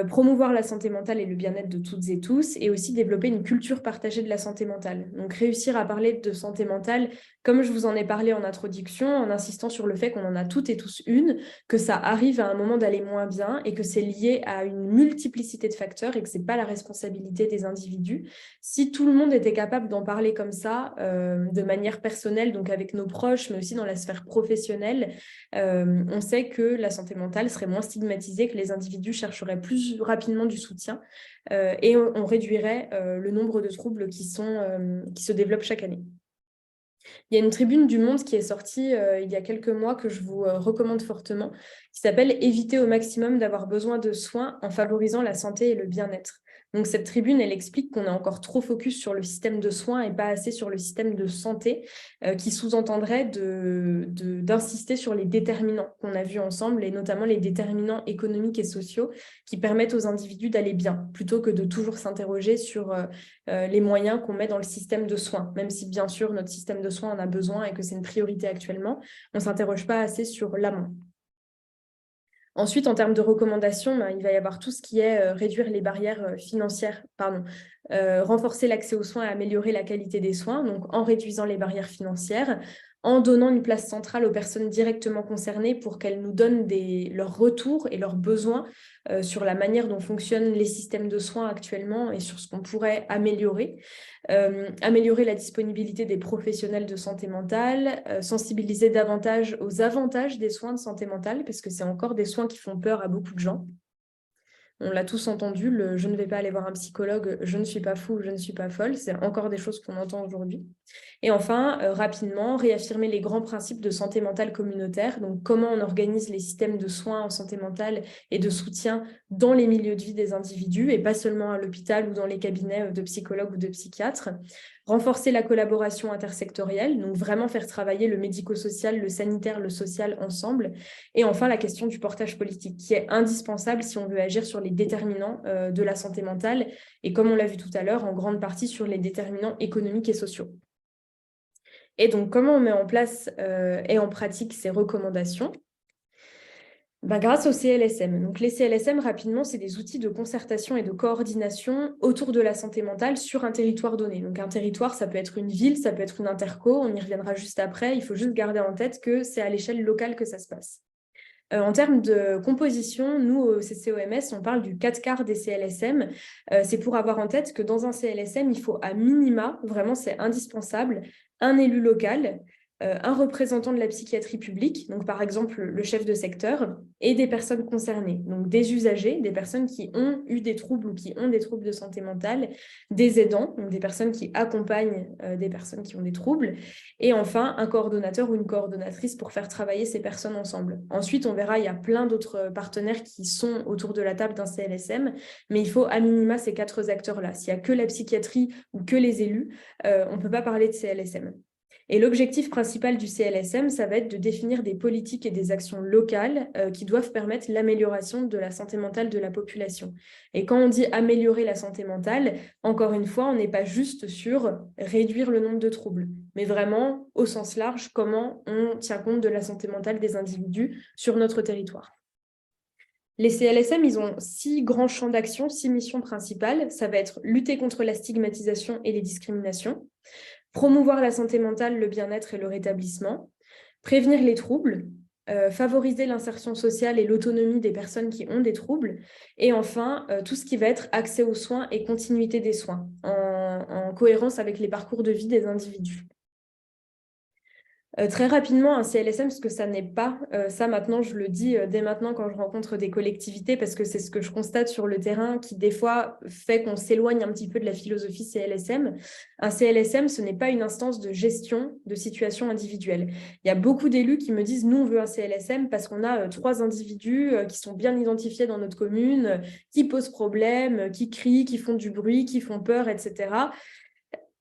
B: Promouvoir la santé mentale et le bien-être de toutes et tous, et aussi développer une culture partagée de la santé mentale. Donc réussir à parler de santé mentale, comme je vous en ai parlé en introduction, en insistant sur le fait qu'on en a toutes et tous une, que ça arrive à un moment d'aller moins bien et que c'est lié à une multiplicité de facteurs et que ce n'est pas la responsabilité des individus. Si tout le monde était capable d'en parler comme ça, de manière personnelle, donc avec nos proches, mais aussi dans la sphère professionnelle, on sait que la santé mentale serait moins stigmatisée, que les individus chercheraient plus rapidement du soutien et on réduirait le nombre de troubles qui se développent chaque année. Il y a une tribune du Monde qui est sortie il y a quelques mois que je vous recommande fortement, qui s'appelle « Éviter au maximum d'avoir besoin de soins en favorisant la santé et le bien-être ». Donc, cette tribune, elle explique qu'on est encore trop focus sur le système de soins et pas assez sur le système de santé, qui sous-entendrait d'insister sur les déterminants qu'on a vus ensemble, et notamment les déterminants économiques et sociaux qui permettent aux individus d'aller bien, plutôt que de toujours s'interroger sur les moyens qu'on met dans le système de soins. Même si, bien sûr, notre système de soins en a besoin et que c'est une priorité actuellement, on ne s'interroge pas assez sur l'amont. Ensuite, en termes de recommandations, il va y avoir tout ce qui est réduire les barrières financières, renforcer l'accès aux soins et améliorer la qualité des soins, donc en réduisant les barrières financières, en donnant une place centrale aux personnes directement concernées pour qu'elles nous donnent leurs retours et leurs besoins sur la manière dont fonctionnent les systèmes de soins actuellement et sur ce qu'on pourrait améliorer. Améliorer la disponibilité des professionnels de santé mentale, sensibiliser davantage aux avantages des soins de santé mentale, parce que c'est encore des soins qui font peur à beaucoup de gens. On l'a tous entendu, je ne vais pas aller voir un psychologue, je ne suis pas fou, je ne suis pas folle, c'est encore des choses qu'on entend aujourd'hui. Et enfin, rapidement, réaffirmer les grands principes de santé mentale communautaire, donc comment on organise les systèmes de soins en santé mentale et de soutien dans les milieux de vie des individus, et pas seulement à l'hôpital ou dans les cabinets de psychologues ou de psychiatres. Renforcer la collaboration intersectorielle, donc vraiment faire travailler le médico-social, le sanitaire, le social ensemble. Et enfin, la question du portage politique, qui est indispensable si on veut agir sur les déterminants de la santé mentale, et comme on l'a vu tout à l'heure, en grande partie sur les déterminants économiques et sociaux. Et donc, comment on met en place et en pratique ces recommandations ? Grâce aux CLSM. Donc, les CLSM, rapidement, c'est des outils de concertation et de coordination autour de la santé mentale sur un territoire donné. Donc, un territoire, ça peut être une ville, ça peut être une interco, on y reviendra juste après. Il faut juste garder en tête que c'est à l'échelle locale que ça se passe. En termes de composition, nous, au CCOMS, on parle du 4 quarts des CLSM. C'est pour avoir en tête que dans un CLSM, il faut à minima, vraiment c'est indispensable, un élu local, un représentant de la psychiatrie publique, donc par exemple le chef de secteur, et des personnes concernées, donc des usagers, des personnes qui ont eu des troubles ou qui ont des troubles de santé mentale, des aidants, donc des personnes qui accompagnent des personnes qui ont des troubles, et enfin un coordonnateur ou une coordonnatrice pour faire travailler ces personnes ensemble. Ensuite, on verra, il y a plein d'autres partenaires qui sont autour de la table d'un CLSM, mais il faut à minima ces 4 acteurs-là. S'il n'y a que la psychiatrie ou que les élus, on ne peut pas parler de CLSM. Et l'objectif principal du CLSM, ça va être de définir des politiques et des actions locales qui doivent permettre l'amélioration de la santé mentale de la population. Et quand on dit améliorer la santé mentale, encore une fois, on n'est pas juste sur réduire le nombre de troubles, mais vraiment, au sens large, comment on tient compte de la santé mentale des individus sur notre territoire. Les CLSM, ils ont 6 grands champs d'action, 6 missions principales. Ça va être lutter contre la stigmatisation et les discriminations, promouvoir la santé mentale, le bien-être et le rétablissement, prévenir les troubles, favoriser l'insertion sociale et l'autonomie des personnes qui ont des troubles, et enfin, tout ce qui va être accès aux soins et continuité des soins, en cohérence avec les parcours de vie des individus. Très rapidement, un CLSM, ce que ça n'est pas, ça maintenant je le dis dès maintenant quand je rencontre des collectivités, parce que c'est ce que je constate sur le terrain qui des fois fait qu'on s'éloigne un petit peu de la philosophie CLSM. Un CLSM, ce n'est pas une instance de gestion de situation individuelle. Il y a beaucoup d'élus qui me disent, nous on veut un CLSM parce qu'on a 3 individus qui sont bien identifiés dans notre commune, qui posent problème, qui crient, qui font du bruit, qui font peur, etc.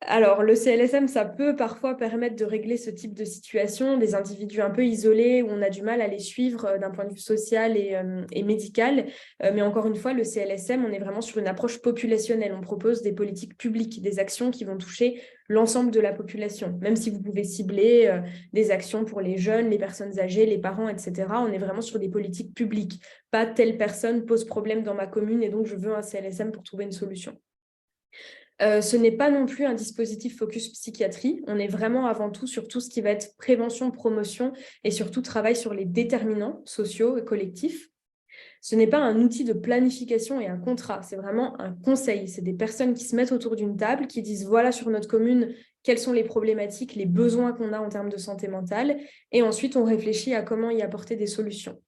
B: Alors, le CLSM, ça peut parfois permettre de régler ce type de situation, des individus un peu isolés où on a du mal à les suivre d'un point de vue social et médical. Mais encore une fois, le CLSM, on est vraiment sur une approche populationnelle. On propose des politiques publiques, des actions qui vont toucher l'ensemble de la population. Même si vous pouvez cibler des actions pour les jeunes, les personnes âgées, les parents, etc., on est vraiment sur des politiques publiques. Pas telle personne pose problème dans ma commune et donc je veux un CLSM pour trouver une solution. Ce n'est pas non plus un dispositif focus psychiatrie. On est vraiment avant tout sur tout ce qui va être prévention, promotion et surtout travail sur les déterminants sociaux et collectifs. Ce n'est pas un outil de planification et un contrat, c'est vraiment un conseil. C'est des personnes qui se mettent autour d'une table, qui disent voilà sur notre commune quelles sont les problématiques, les besoins qu'on a en termes de santé mentale, et ensuite on réfléchit à comment y apporter des solutions.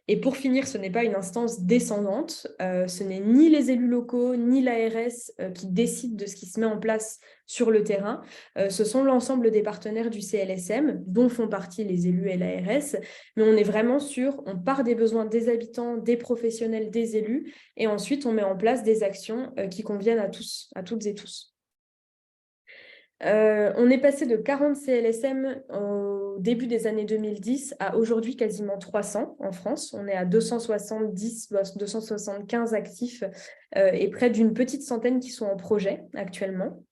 B: Et pour finir, ce n'est pas une instance descendante, ce n'est ni les élus locaux, ni l'ARS qui décident de ce qui se met en place sur le terrain. Ce sont l'ensemble des partenaires du CLSM, dont font partie les élus et l'ARS, mais on est vraiment sur, on part des besoins des habitants, des professionnels, des élus, et ensuite on met en place des actions qui conviennent à tous, à toutes et tous. On est passé de 40 CLSM au début des années 2010 à aujourd'hui quasiment 300 en France. On est à 270, 275 actifs et près d'une petite centaine qui sont en projet actuellement.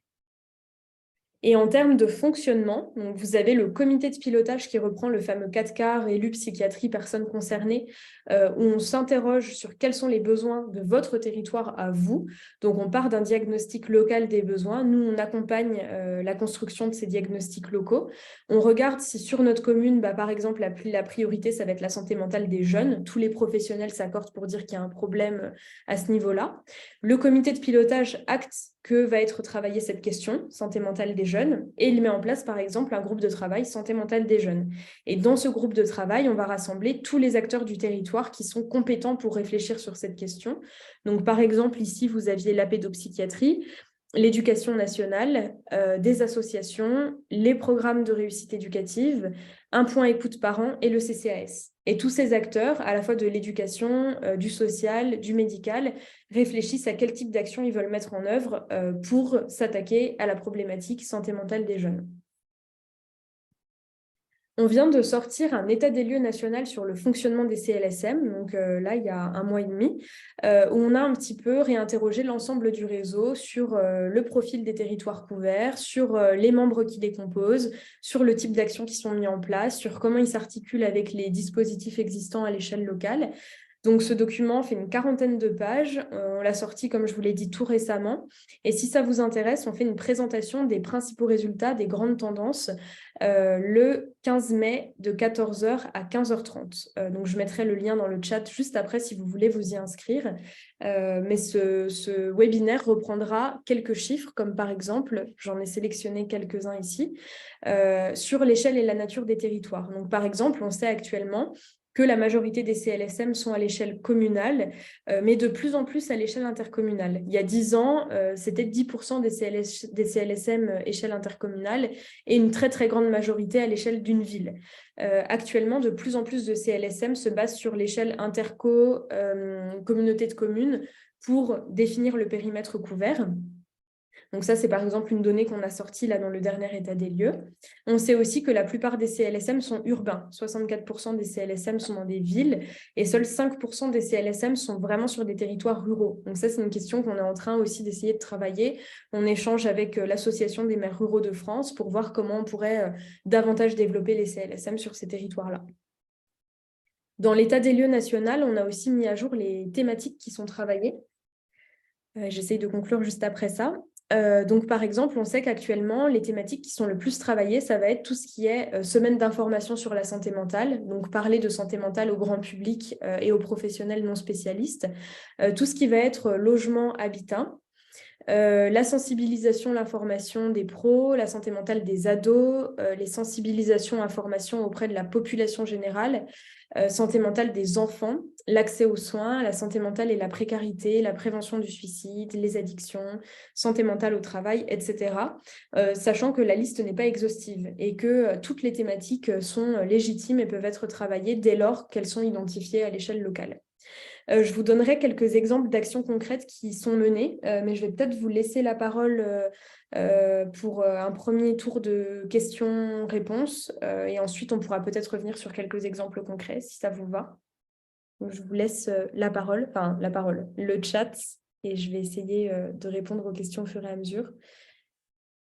B: Et en termes de fonctionnement, donc vous avez le comité de pilotage qui reprend le fameux 4 quarts élu psychiatrie personnes concernées, où on s'interroge sur quels sont les besoins de votre territoire à vous. Donc on part d'un diagnostic local des besoins. Nous, on accompagne la construction de ces diagnostics locaux. On regarde si sur notre commune, par exemple, la priorité, ça va être la santé mentale des jeunes. Tous les professionnels s'accordent pour dire qu'il y a un problème à ce niveau-là. Le comité de pilotage acte que va être travaillée cette question, santé mentale des jeunes, et il met en place, par exemple, un groupe de travail santé mentale des jeunes. Et dans ce groupe de travail, on va rassembler tous les acteurs du territoire qui sont compétents pour réfléchir sur cette question. Donc, par exemple, ici, vous aviez la pédopsychiatrie, l'éducation nationale, des associations, les programmes de réussite éducative, un point écoute par an et le CCAS. Et tous ces acteurs, à la fois de l'éducation, du social, du médical, réfléchissent à quel type d'action ils veulent mettre en œuvre pour s'attaquer à la problématique santé mentale des jeunes. On vient de sortir un état des lieux national sur le fonctionnement des CLSM, donc là, il y a 1 mois et demi, où on a un petit peu réinterrogé l'ensemble du réseau sur le profil des territoires couverts, sur les membres qui les composent, sur le type d'actions qui sont mis en place, sur comment ils s'articulent avec les dispositifs existants à l'échelle locale. Donc, ce document fait une 40aine de pages. On l'a sorti, comme je vous l'ai dit, tout récemment. Et si ça vous intéresse, on fait une présentation des principaux résultats, des grandes tendances, le 15 mai de 14 h à 15 h 30. Donc, je mettrai le lien dans le chat juste après si vous voulez vous y inscrire. Mais ce webinaire reprendra quelques chiffres, comme par exemple, j'en ai sélectionné quelques-uns ici, sur l'échelle et la nature des territoires. Donc, par exemple, on sait actuellement que la majorité des CLSM sont à l'échelle communale, mais de plus en plus à l'échelle intercommunale. Il y a 10 ans, c'était 10% des CLSM échelle intercommunale et une très, très grande majorité à l'échelle d'une ville. Actuellement, de plus en plus de CLSM se basent sur l'échelle interco, communauté de communes, pour définir le périmètre couvert. Donc ça, c'est par exemple une donnée qu'on a sortie là dans le dernier état des lieux. On sait aussi que la plupart des CLSM sont urbains. 64% des CLSM sont dans des villes et seuls 5% des CLSM sont vraiment sur des territoires ruraux. Donc ça, c'est une question qu'on est en train aussi d'essayer de travailler. On échange avec l'Association des maires ruraux de France pour voir comment on pourrait davantage développer les CLSM sur ces territoires-là. Dans l'état des lieux national, on a aussi mis à jour les thématiques qui sont travaillées. J'essaye de conclure juste après ça. Donc, par exemple, on sait qu'actuellement, les thématiques qui sont le plus travaillées, ça va être tout ce qui est semaine d'information sur la santé mentale, donc parler de santé mentale au grand public et aux professionnels non spécialistes, tout ce qui va être logement, habitat, la sensibilisation, l'information des pros, la santé mentale des ados, les sensibilisations, informations auprès de la population générale, santé mentale des enfants, l'accès aux soins, la santé mentale et la précarité, la prévention du suicide, les addictions, santé mentale au travail, etc. Sachant que la liste n'est pas exhaustive et que toutes les thématiques sont légitimes et peuvent être travaillées dès lors qu'elles sont identifiées à l'échelle locale. Je vous donnerai quelques exemples d'actions concrètes qui sont menées, mais je vais peut-être vous laisser la parole pour un premier tour de questions-réponses et ensuite on pourra peut-être revenir sur quelques exemples concrets si ça vous va. Donc, je vous laisse le chat et je vais essayer de répondre aux questions au fur et à mesure.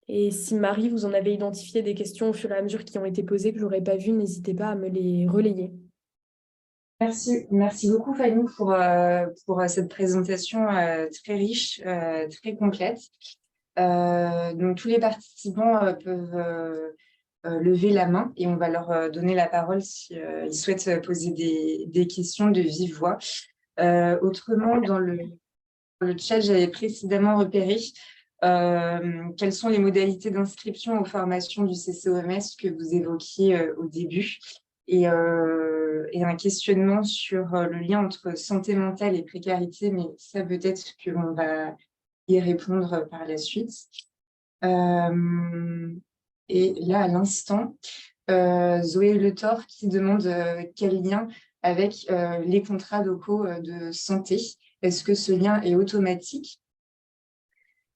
B: Et si Marie, vous en avez identifié des questions au fur et à mesure qui ont été posées que je n'aurais pas vues, n'hésitez pas à me les relayer.
A: Merci beaucoup Fanny pour cette présentation très riche, très complète. Donc tous les participants peuvent lever la main et on va leur donner la parole si ils souhaitent poser des questions de vive voix. Autrement, dans le chat, j'avais précédemment repéré quelles sont les modalités d'inscription aux formations du CCOMS que vous évoquiez au début et un questionnement sur le lien entre santé mentale et précarité, mais ça peut-être qu'on va y répondre par la suite. Et là, à l'instant, Zoé Le Thor qui demande quel lien avec les contrats locaux de santé. Est-ce que ce lien est automatique?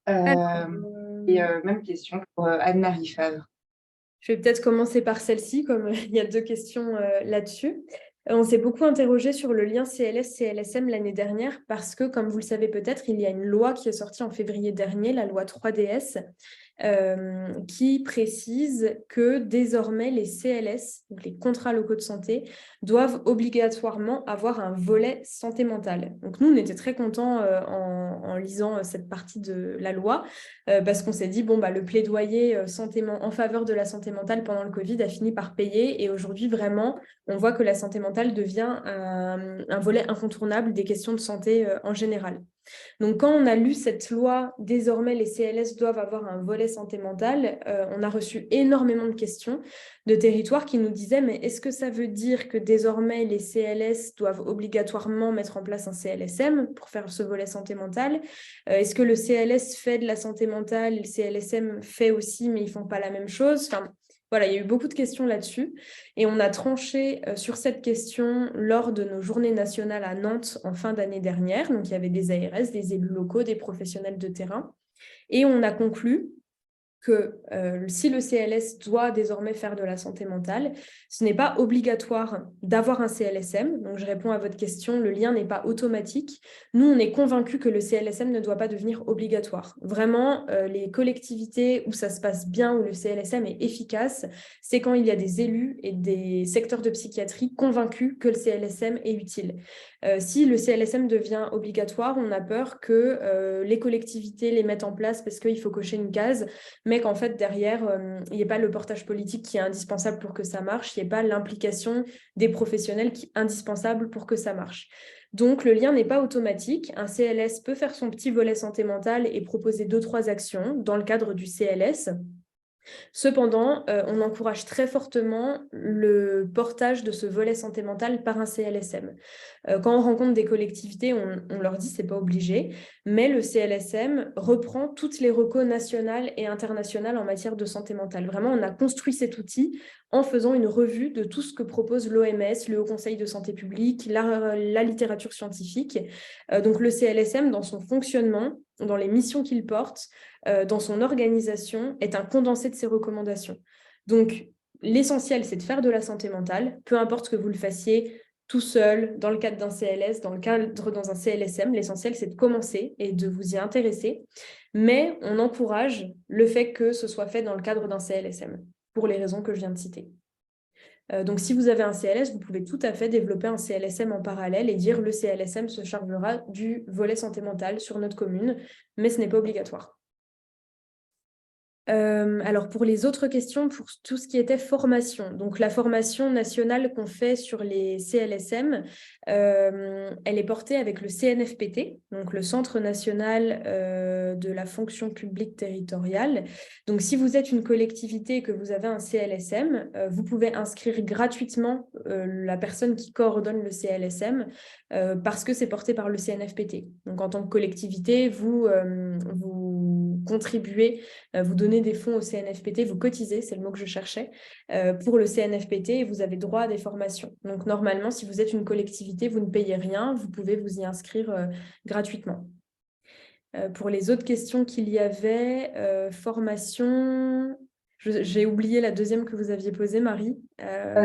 A: Et même question pour Anne-Marie Favre.
B: Je vais peut-être commencer par celle-ci, comme il y a 2 questions là-dessus. On s'est beaucoup interrogé sur le lien CLS-CLSM l'année dernière parce que, comme vous le savez peut-être, il y a une loi qui est sortie en février dernier, la loi 3DS, qui précise que désormais les CLS, donc les contrats locaux de santé, doivent obligatoirement avoir un volet santé mentale. Donc nous, on était très contents en lisant cette partie de la loi parce qu'on s'est dit, bon, bah, le plaidoyer en faveur de la santé mentale pendant le Covid a fini par payer et aujourd'hui, vraiment, on voit que la santé mentale devient un volet incontournable des questions de santé en général. Donc, quand on a lu cette loi, désormais, les CLS doivent avoir un volet santé mentale, on a reçu énormément de questions de territoires qui nous disaient, mais est-ce que ça veut dire que désormais, les CLS doivent obligatoirement mettre en place un CLSM pour faire ce volet santé mentale? Est-ce que le CLS fait de la santé mentale, le CLSM fait aussi, mais ils ne font pas la même chose? Enfin, voilà, il y a eu beaucoup de questions là-dessus et on a tranché sur cette question lors de nos journées nationales à Nantes en fin d'année dernière. Donc, il y avait des ARS, des élus locaux, des professionnels de terrain et on a conclu que si le CLS doit désormais faire de la santé mentale, ce n'est pas obligatoire d'avoir un CLSM. Donc, je réponds à votre question, le lien n'est pas automatique. Nous, on est convaincus que le CLSM ne doit pas devenir obligatoire. Vraiment, les collectivités où ça se passe bien, où le CLSM est efficace, c'est quand il y a des élus et des secteurs de psychiatrie convaincus que le CLSM est utile. Si le CLSM devient obligatoire, on a peur que les collectivités les mettent en place parce qu'il faut cocher une case, mais qu'en fait, derrière, il n'y ait pas le portage politique qui est indispensable pour que ça marche, il n'y ait pas l'implication des professionnels qui est indispensable pour que ça marche. Donc, le lien n'est pas automatique. Un CLS peut faire son petit volet santé mentale et proposer 2-3 actions dans le cadre du CLS. Cependant, on encourage très fortement le portage de ce volet santé mentale par un CLSM. Quand on rencontre des collectivités, on leur dit que ce n'est pas obligé, mais le CLSM reprend toutes les recos nationales et internationales en matière de santé mentale. Vraiment, on a construit cet outil en faisant une revue de tout ce que propose l'OMS, le Haut Conseil de santé publique, la littérature scientifique. Donc le CLSM, dans son fonctionnement, dans les missions qu'il porte, dans son organisation, est un condensé de ces recommandations. Donc, l'essentiel, c'est de faire de la santé mentale, peu importe que vous le fassiez tout seul, dans le cadre d'un CLS, dans un CLSM. L'essentiel, c'est de commencer et de vous y intéresser. Mais on encourage le fait que ce soit fait dans le cadre d'un CLSM, pour les raisons que je viens de citer. Donc, si vous avez un CLS, vous pouvez tout à fait développer un CLSM en parallèle et dire le CLSM se chargera du volet santé mentale sur notre commune, mais ce n'est pas obligatoire. Alors, pour les autres questions, pour tout ce qui était formation, donc la formation nationale qu'on fait sur les CLSM, elle est portée avec le CNFPT, donc le Centre national de la fonction publique territoriale. Donc, si vous êtes une collectivité et que vous avez un CLSM, vous pouvez inscrire gratuitement la personne qui coordonne le CLSM parce que c'est porté par le CNFPT. Donc, en tant que collectivité, vous contribuez, vous donnez des fonds au CNFPT, vous cotisez, c'est le mot que je cherchais, pour le CNFPT et vous avez droit à des formations. Donc normalement, si vous êtes une collectivité, vous ne payez rien, vous pouvez vous y inscrire gratuitement. Pour les autres questions qu'il y avait, formation, j'ai oublié la deuxième que vous aviez posée, Marie.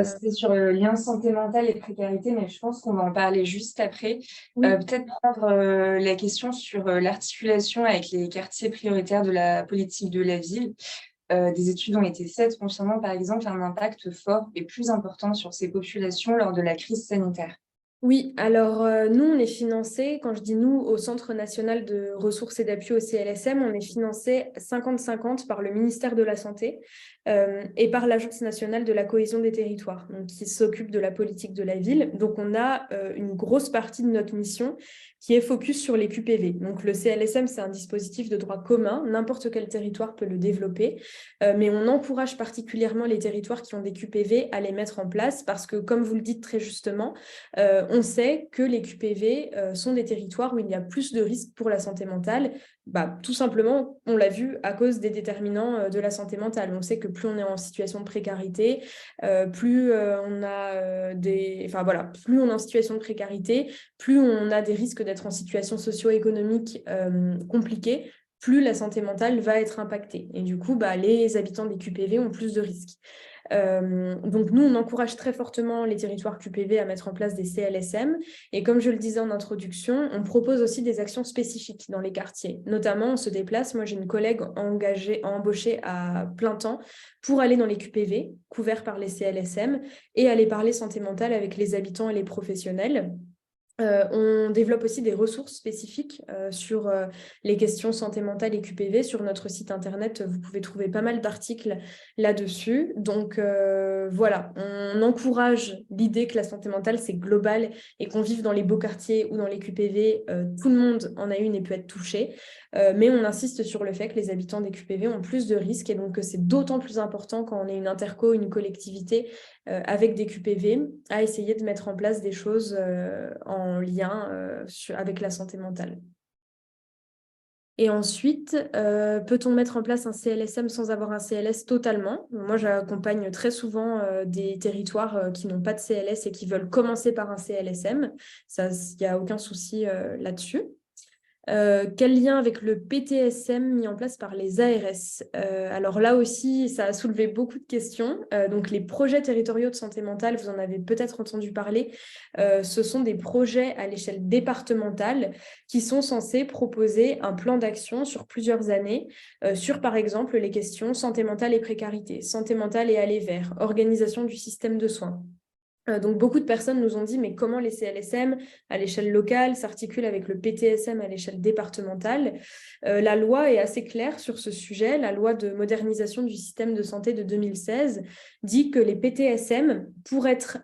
A: C'était sur le lien santé mentale et précarité, mais je pense qu'on va en parler juste après.
B: Oui.
A: Peut-être prendre la question sur l'articulation avec les quartiers prioritaires de la politique de la ville. Des études ont été faites concernant, par exemple, un impact fort et plus important sur ces populations lors de la crise sanitaire.
B: Oui, alors nous, on est financé, quand je dis nous, au Centre national de ressources et d'appui au CLSM, on est financé 50-50 par le ministère de la Santé et par l'Agence nationale de la cohésion des territoires, donc, qui s'occupe de la politique de la ville. Donc, on a une grosse partie de notre mission qui est focus sur les QPV. Donc, le CLSM, c'est un dispositif de droit commun, n'importe quel territoire peut le développer, mais on encourage particulièrement les territoires qui ont des QPV à les mettre en place parce que, comme vous le dites très justement, on sait que les QPV sont des territoires où il y a plus de risques pour la santé mentale. Tout simplement, on l'a vu à cause des déterminants de la santé mentale. On sait que plus on est en situation de précarité, plus on a plus on est en situation de précarité, plus on a des risques d'être en situation socio-économique compliquée, plus la santé mentale va être impactée. Et du coup, les habitants des QPV ont plus de risques. Donc, nous, on encourage très fortement les territoires QPV à mettre en place des CLSM. Et comme je le disais en introduction, on propose aussi des actions spécifiques dans les quartiers. Notamment, on se déplace. Moi, j'ai une collègue embauchée à plein temps pour aller dans les QPV, couverts par les CLSM, et aller parler santé mentale avec les habitants et les professionnels. On développe aussi des ressources spécifiques sur les questions santé mentale et QPV. Sur notre site internet, vous pouvez trouver pas mal d'articles là-dessus. Donc voilà, on encourage l'idée que la santé mentale, c'est global et qu'on vive dans les beaux quartiers ou dans les QPV, tout le monde en a une et peut être touché. Mais on insiste sur le fait que les habitants des QPV ont plus de risques et donc que c'est d'autant plus important quand on est une interco, une collectivité avec des QPV, à essayer de mettre en place des choses en lien avec la santé mentale. Et ensuite, peut-on mettre en place un CLSM sans avoir un CLS totalement? Moi, j'accompagne très souvent des territoires qui n'ont pas de CLS et qui veulent commencer par un CLSM. Il n'y a aucun souci là-dessus. Quel lien avec le PTSM mis en place par les ARS? Alors là aussi, ça a soulevé beaucoup de questions. Donc les projets territoriaux de santé mentale, vous en avez peut-être entendu parler, ce sont des projets à l'échelle départementale qui sont censés proposer un plan d'action sur plusieurs années sur, par exemple, les questions santé mentale et précarité, santé mentale et aller vers, organisation du système de soins. Donc, beaucoup de personnes nous ont dit, mais comment les CLSM à l'échelle locale s'articulent avec le PTSM à l'échelle départementale? La loi est assez claire sur ce sujet. La loi de modernisation du système de santé de 2016 dit que les PTSM, pour être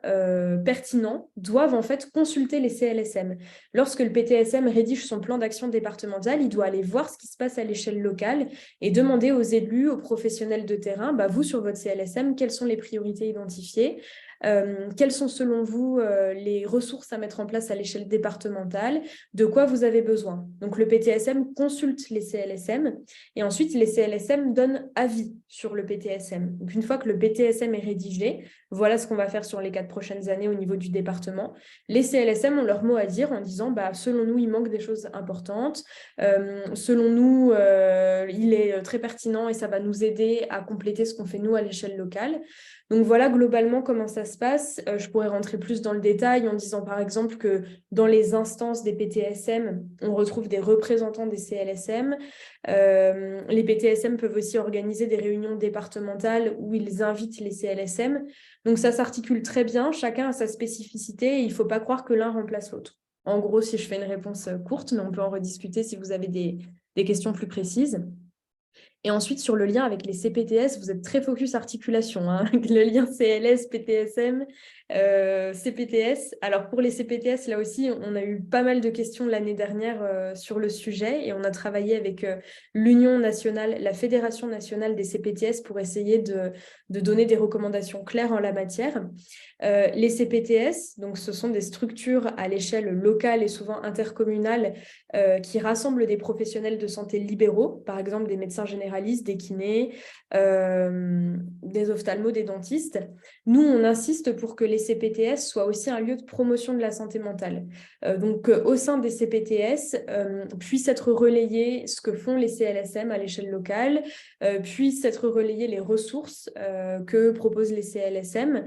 B: pertinents, doivent en fait consulter les CLSM. Lorsque le PTSM rédige son plan d'action départemental, il doit aller voir ce qui se passe à l'échelle locale et demander aux élus, aux professionnels de terrain, vous, sur votre CLSM, quelles sont les priorités identifiées? Quelles sont selon vous les ressources à mettre en place à l'échelle départementale? De quoi vous avez besoin? Donc le PTSM consulte les CLSM et ensuite les CLSM donnent avis sur le PTSM. Donc une fois que le PTSM est rédigé, voilà ce qu'on va faire sur les 4 prochaines années au niveau du département. Les CLSM ont leur mot à dire en disant selon nous, il manque des choses importantes. Selon nous, il est très pertinent et ça va nous aider à compléter ce qu'on fait nous à l'échelle locale. Donc voilà globalement comment ça se passe. Je pourrais rentrer plus dans le détail en disant par exemple que dans les instances des PTSM, on retrouve des représentants des CLSM. Les PTSM peuvent aussi organiser des réunions départementales où ils invitent les CLSM. Donc ça s'articule très bien, chacun a sa spécificité et il ne faut pas croire que l'un remplace l'autre. En gros, si je fais une réponse courte, mais on peut en rediscuter si vous avez des questions plus précises. Et ensuite, sur le lien avec les CPTS, vous êtes très focus articulation, hein, le lien CLS, PTSM, CPTS. Alors, pour les CPTS, là aussi, on a eu pas mal de questions l'année dernière sur le sujet et on a travaillé avec l'Union nationale, la Fédération nationale des CPTS pour essayer de donner des recommandations claires en la matière. Les CPTS, donc ce sont des structures à l'échelle locale et souvent intercommunale qui rassemblent des professionnels de santé libéraux, par exemple des médecins généralistes, des kinés, des ophtalmos, des dentistes. Nous, on insiste pour que les CPTS soient aussi un lieu de promotion de la santé mentale. Donc, au sein des CPTS, puisse être relayé ce que font les CLSM à l'échelle locale, puissent être relayées les ressources que proposent les CLSM,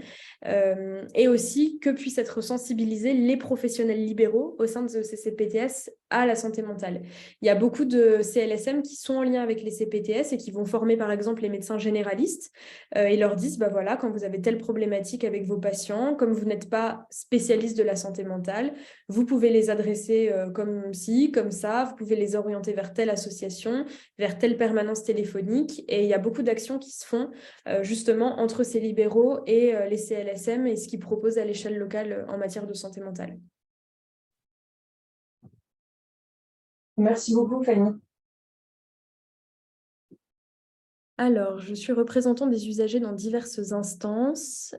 B: et aussi que puissent être sensibilisés les professionnels libéraux au sein de ces CPTS à la santé mentale. Il y a beaucoup de CLSM qui sont en lien avec les CPTS et qui vont former par exemple les médecins généralistes et leur disent, voilà, quand vous avez telle problématique avec vos patients, comme vous n'êtes pas spécialiste de la santé mentale, vous pouvez les adresser comme ci, comme ça, vous pouvez les orienter vers telle association, vers telle permanence téléphonique et il y a beaucoup d'actions qui se font justement entre ces libéraux et les CLSM et ce qu'ils proposent à l'échelle locale en matière de santé mentale.
A: Merci beaucoup, Fanny.
B: Alors, je suis représentant des usagers dans diverses instances.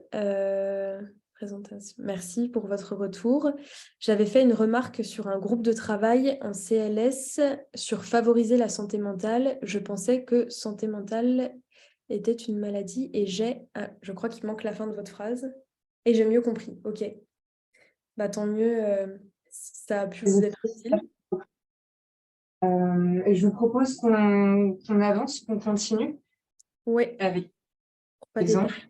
B: Présentation. Merci pour votre retour. J'avais fait une remarque sur un groupe de travail en CLS sur favoriser la santé mentale. Je pensais que santé mentale était une maladie et je crois qu'il manque la fin de votre phrase. Et j'ai mieux compris. Ok. Tant mieux, ça a pu vous être utile.
A: Je vous propose qu'on avance, qu'on continue.
B: Oui.
A: Avec exemple.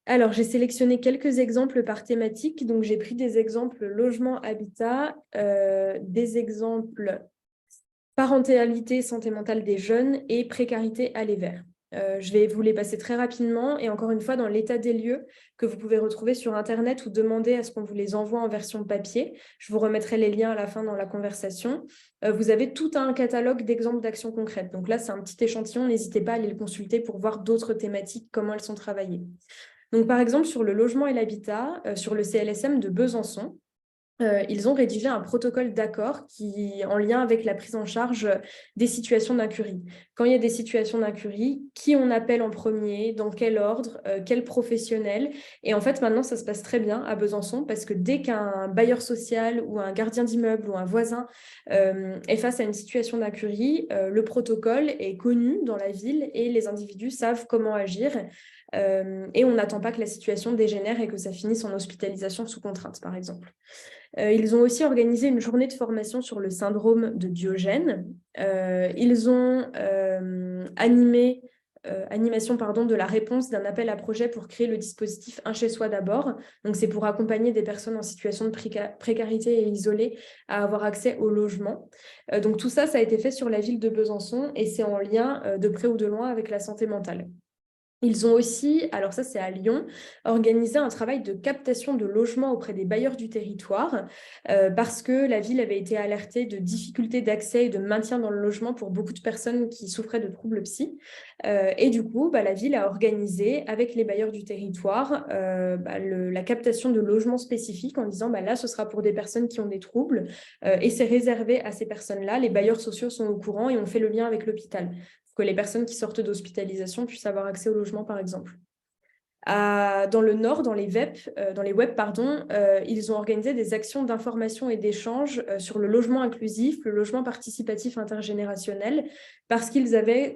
B: Alors, j'ai sélectionné quelques exemples par thématique. Donc, j'ai pris des exemples logement, habitat, des exemples parentalité, santé mentale des jeunes et précarité aller vers. Je vais vous les passer très rapidement et encore une fois dans l'état des lieux que vous pouvez retrouver sur Internet ou demander à ce qu'on vous les envoie en version papier. Je vous remettrai les liens à la fin dans la conversation. Vous avez tout un catalogue d'exemples d'actions concrètes. Donc là, c'est un petit échantillon. N'hésitez pas à aller le consulter pour voir d'autres thématiques, comment elles sont travaillées. Donc, par exemple, sur le logement et l'habitat, sur le CLSM de Besançon, ils ont rédigé un protocole d'accord qui en lien avec la prise en charge des situations d'incurie. Quand il y a des situations d'incurie, qui on appelle en premier, dans quel ordre, quel professionnel. Et en fait, maintenant, ça se passe très bien à Besançon parce que dès qu'un bailleur social ou un gardien d'immeuble ou un voisin est face à une situation d'incurie, le protocole est connu dans la ville et les individus savent comment agir. et on n'attend pas que la situation dégénère et que ça finisse en hospitalisation sous contrainte, par exemple. Ils ont aussi organisé une journée de formation sur le syndrome de Diogène. Ils ont animation de la réponse d'un appel à projet pour créer le dispositif Un chez soi d'abord. Donc, c'est pour accompagner des personnes en situation de précarité et isolées à avoir accès au logement. Donc, tout ça, ça a été fait sur la ville de Besançon et c'est en lien de près ou de loin avec la santé mentale. Ils ont aussi, alors ça c'est à Lyon, organisé un travail de captation de logements auprès des bailleurs du territoire parce que la ville avait été alertée de difficultés d'accès et de maintien dans le logement pour beaucoup de personnes qui souffraient de troubles psy. Et du coup, la ville a organisé avec les bailleurs du territoire la captation de logements spécifiques en disant là ce sera pour des personnes qui ont des troubles et c'est réservé à ces personnes-là. Les bailleurs sociaux sont au courant et on fait le lien avec l'hôpital, que les personnes qui sortent d'hospitalisation puissent avoir accès au logement, par exemple. Dans le Nord, dans les web, ils ont organisé des actions d'information et d'échange sur le logement inclusif, le logement participatif intergénérationnel, parce qu'ils avaient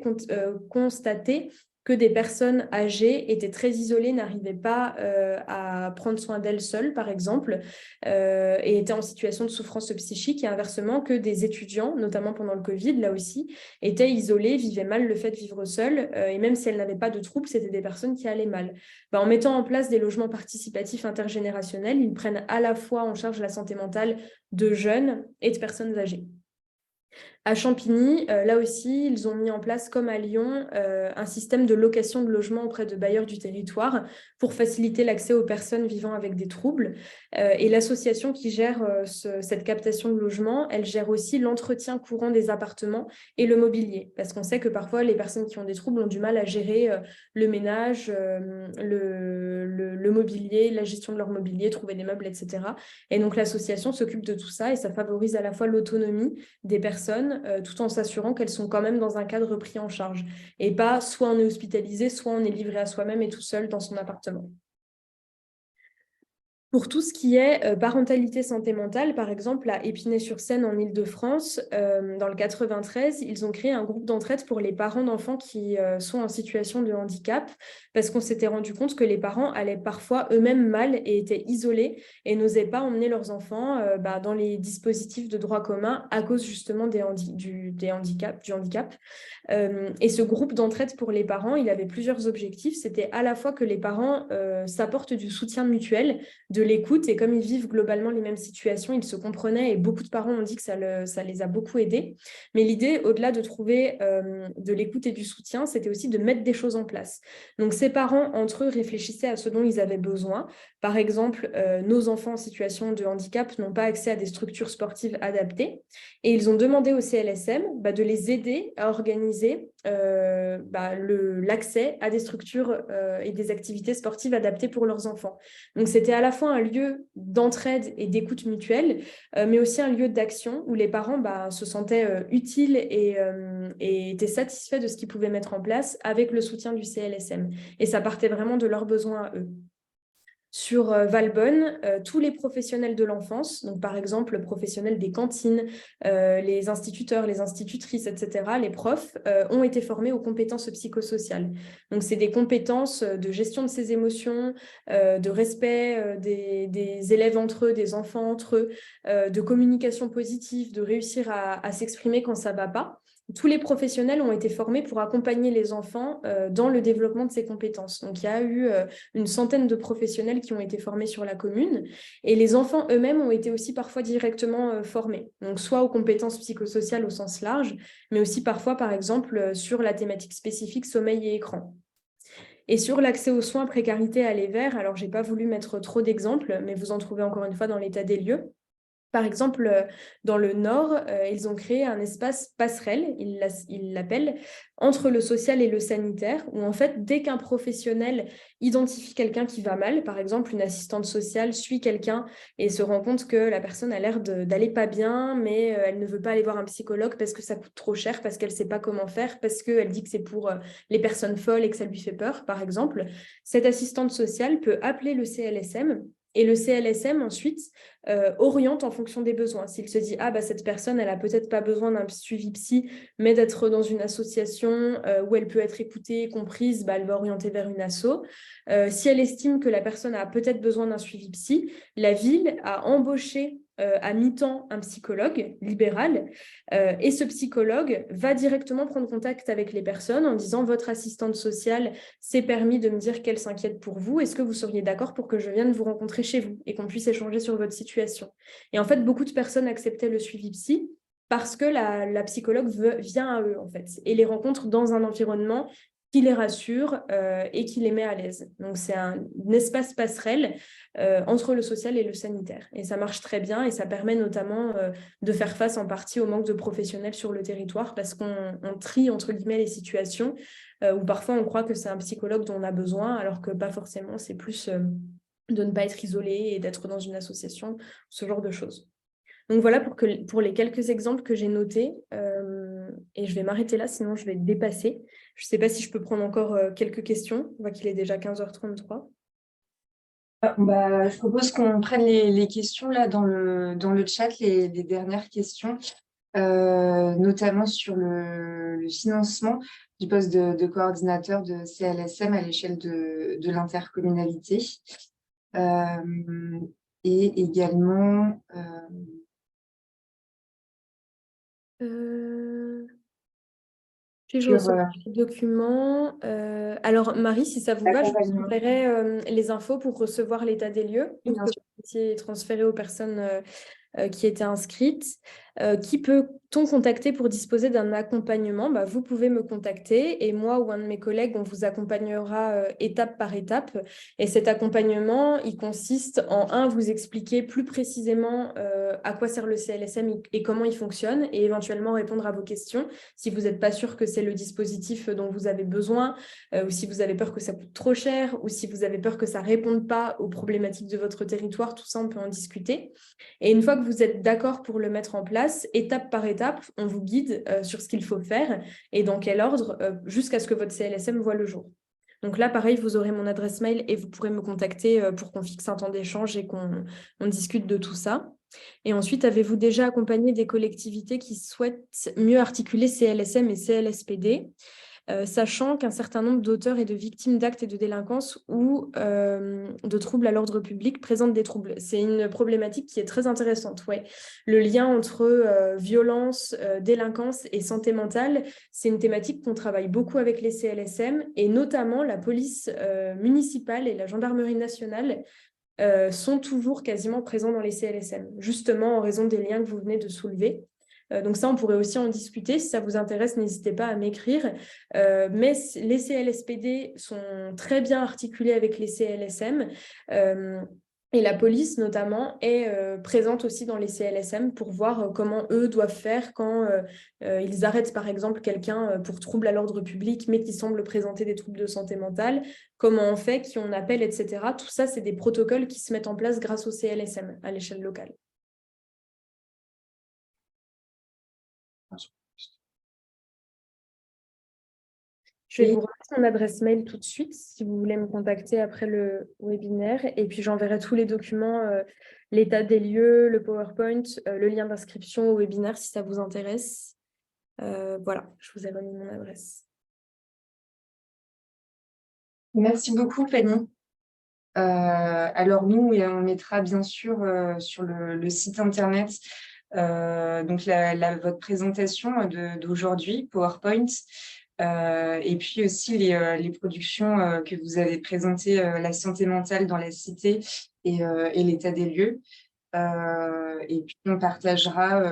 B: constaté que des personnes âgées étaient très isolées, n'arrivaient pas à prendre soin d'elles seules, par exemple, et étaient en situation de souffrance psychique, et inversement, que des étudiants, notamment pendant le Covid, là aussi, étaient isolés, vivaient mal le fait de vivre seuls, et même si elles n'avaient pas de troubles, c'était des personnes qui allaient mal. En mettant en place des logements participatifs intergénérationnels, ils prennent à la fois en charge la santé mentale de jeunes et de personnes âgées. À Champigny, là aussi, ils ont mis en place, comme à Lyon, un système de location de logements auprès de bailleurs du territoire pour faciliter l'accès aux personnes vivant avec des troubles. Et l'association qui gère cette captation de logements, elle gère aussi l'entretien courant des appartements et le mobilier. Parce qu'on sait que parfois, les personnes qui ont des troubles ont du mal à gérer le ménage, le mobilier, la gestion de leur mobilier, trouver des meubles, etc. Et donc, l'association s'occupe de tout ça et ça favorise à la fois l'autonomie des personnes tout en s'assurant qu'elles sont quand même dans un cadre pris en charge et pas soit on est hospitalisé, soit on est livré à soi-même et tout seul dans son appartement. Pour tout ce qui est parentalité santé mentale, par exemple, à Épinay-sur-Seine, en Île-de-France, dans le 93, ils ont créé un groupe d'entraide pour les parents d'enfants qui sont en situation de handicap, parce qu'on s'était rendu compte que les parents allaient parfois eux-mêmes mal et étaient isolés et n'osaient pas emmener leurs enfants dans les dispositifs de droit commun à cause justement du handicap. Et ce groupe d'entraide pour les parents, il avait plusieurs objectifs. C'était à la fois que les parents s'apportent du soutien mutuel, de l'écoute, et comme ils vivent globalement les mêmes situations, ils se comprenaient et beaucoup de parents ont dit que ça les a beaucoup aidés. Mais l'idée, au-delà de trouver de l'écoute et du soutien, c'était aussi de mettre des choses en place. Donc ces parents, entre eux, réfléchissaient à ce dont ils avaient besoin. Par exemple, nos enfants en situation de handicap n'ont pas accès à des structures sportives adaptées et ils ont demandé au CLSM de les aider à organiser l'accès à des structures et des activités sportives adaptées pour leurs enfants. Donc, c'était à la fois un lieu d'entraide et d'écoute mutuelle, mais aussi un lieu d'action où les parents se sentaient utiles et étaient satisfaits de ce qu'ils pouvaient mettre en place avec le soutien du CLSM. Et ça partait vraiment de leurs besoins à eux. Sur Valbonne, tous les professionnels de l'enfance, donc par exemple le professionnel des cantines, les instituteurs, les institutrices, etc., les profs, ont été formés aux compétences psychosociales. Donc c'est des compétences de gestion de ses émotions, de respect des élèves entre eux, des enfants entre eux, de communication positive, de réussir à s'exprimer quand ça ne va pas. Tous les professionnels ont été formés pour accompagner les enfants dans le développement de ces compétences. Donc, il y a eu une centaine de professionnels qui ont été formés sur la commune et les enfants eux-mêmes ont été aussi parfois directement formés. Donc, soit aux compétences psychosociales au sens large, mais aussi parfois, par exemple, sur la thématique spécifique sommeil et écran. Et sur l'accès aux soins, précarité à les verts, alors je n'ai pas voulu mettre trop d'exemples, mais vous en trouvez encore une fois dans l'état des lieux. Par exemple, dans le Nord, ils ont créé un espace passerelle, ils l'appellent, entre le social et le sanitaire, où en fait, dès qu'un professionnel identifie quelqu'un qui va mal, par exemple, une assistante sociale suit quelqu'un et se rend compte que la personne a l'air d'aller pas bien, mais elle ne veut pas aller voir un psychologue parce que ça coûte trop cher, parce qu'elle ne sait pas comment faire, parce qu'elle dit que c'est pour les personnes folles et que ça lui fait peur, par exemple, cette assistante sociale peut appeler le CLSM Et le CLSM, ensuite, oriente en fonction des besoins. S'il se dit, ah, bah, cette personne, elle n'a peut-être pas besoin d'un suivi psy, mais d'être dans une association où elle peut être écoutée, comprise, bah, elle va orienter vers une asso. Si elle estime que la personne a peut-être besoin d'un suivi psy, la ville a embauché à mi-temps un psychologue libéral et ce psychologue va directement prendre contact avec les personnes en disant, votre assistante sociale s'est permis de me dire qu'elle s'inquiète pour vous. Est-ce que vous seriez d'accord pour que je vienne vous rencontrer chez vous et qu'on puisse échanger sur votre situation? Et en fait, beaucoup de personnes acceptaient le suivi psy parce que la psychologue vient à eux, en fait, et les rencontre dans un environnement qui les rassure et qui les met à l'aise. Donc, c'est un espace passerelle entre le social et le sanitaire. Et ça marche très bien et ça permet notamment de faire face en partie au manque de professionnels sur le territoire parce qu'on trie, entre guillemets, les situations où parfois on croit que c'est un psychologue dont on a besoin alors que pas forcément, c'est plus de ne pas être isolé et d'être dans une association, ce genre de choses. Donc voilà pour les quelques exemples que j'ai notés. Et je vais m'arrêter là, sinon je vais dépasser. Je ne sais pas si je peux prendre encore quelques questions. On voit qu'il est déjà 15h33.
A: Bah, je propose qu'on prenne les questions là dans le chat, les dernières questions, notamment sur le financement du poste de coordinateur de CLSM à l'échelle de l'intercommunalité. Et également...
B: Puis je
A: sur
B: reçois les documents. Alors, Marie, si ça vous va, je vous
A: l'accompagnement.
B: enverrai les infos pour recevoir l'état des lieux
A: Oui,
B: pour
A: bien
B: que
A: sûr.
B: vous puissiez transférer aux personnes qui étaient inscrites. Qui peut-on contacter pour disposer d'un accompagnement? Bah, vous pouvez me contacter et moi ou un de mes collègues, on vous accompagnera étape par étape. Et cet accompagnement, il consiste en, vous expliquer plus précisément à quoi sert le CLSM et comment il fonctionne et éventuellement répondre à vos questions si vous n'êtes pas sûr que c'est le dispositif dont vous avez besoin ou si vous avez peur que ça coûte trop cher ou si vous avez peur que ça ne réponde pas aux problématiques de votre territoire, tout ça, on peut en discuter. Et une fois que vous êtes d'accord pour le mettre en place, étape par étape, on vous guide sur ce qu'il faut faire et dans quel ordre jusqu'à ce que votre CLSM voit le jour. Donc là, pareil, vous aurez mon adresse mail et vous pourrez me contacter pour qu'on fixe un temps d'échange et qu'on discute de tout ça. Et ensuite, avez-vous déjà accompagné des collectivités qui souhaitent mieux articuler CLSM et CLSPD sachant qu'un certain nombre d'auteurs et de victimes d'actes et de délinquance ou de troubles à l'ordre public présentent des troubles. C'est une problématique qui est très intéressante. Ouais. Le lien entre violence, délinquance et santé mentale, c'est une thématique qu'on travaille beaucoup avec les CLSM et notamment la police municipale et la gendarmerie nationale sont toujours quasiment présents dans les CLSM, justement en raison des liens que vous venez de soulever. Donc ça, on pourrait aussi en discuter. Si ça vous intéresse, n'hésitez pas à m'écrire. Mais les CLSPD sont très bien articulés avec les CLSM. Et la police, notamment, est présente aussi dans les CLSM pour voir comment eux doivent faire quand ils arrêtent, par exemple, quelqu'un pour trouble à l'ordre public, mais qui semble présenter des troubles de santé mentale. Comment on fait, qui on appelle, etc. Tout ça, c'est des protocoles qui se mettent en place grâce au CLSM à l'échelle locale. Je vais
A: Et
B: vous remettre mon adresse mail tout de suite si vous voulez me contacter après le webinaire. Et puis, j'enverrai tous les documents, l'état des lieux, le PowerPoint, le lien d'inscription au webinaire si ça vous intéresse. Voilà, je vous ai remis mon adresse.
A: merci beaucoup, Fanny. Alors nous, on mettra bien sûr sur le site internet donc votre présentation d'aujourd'hui, PowerPoint, et puis aussi les productions que vous avez présentées, la santé mentale dans la cité et l'état des lieux. Et puis on partagera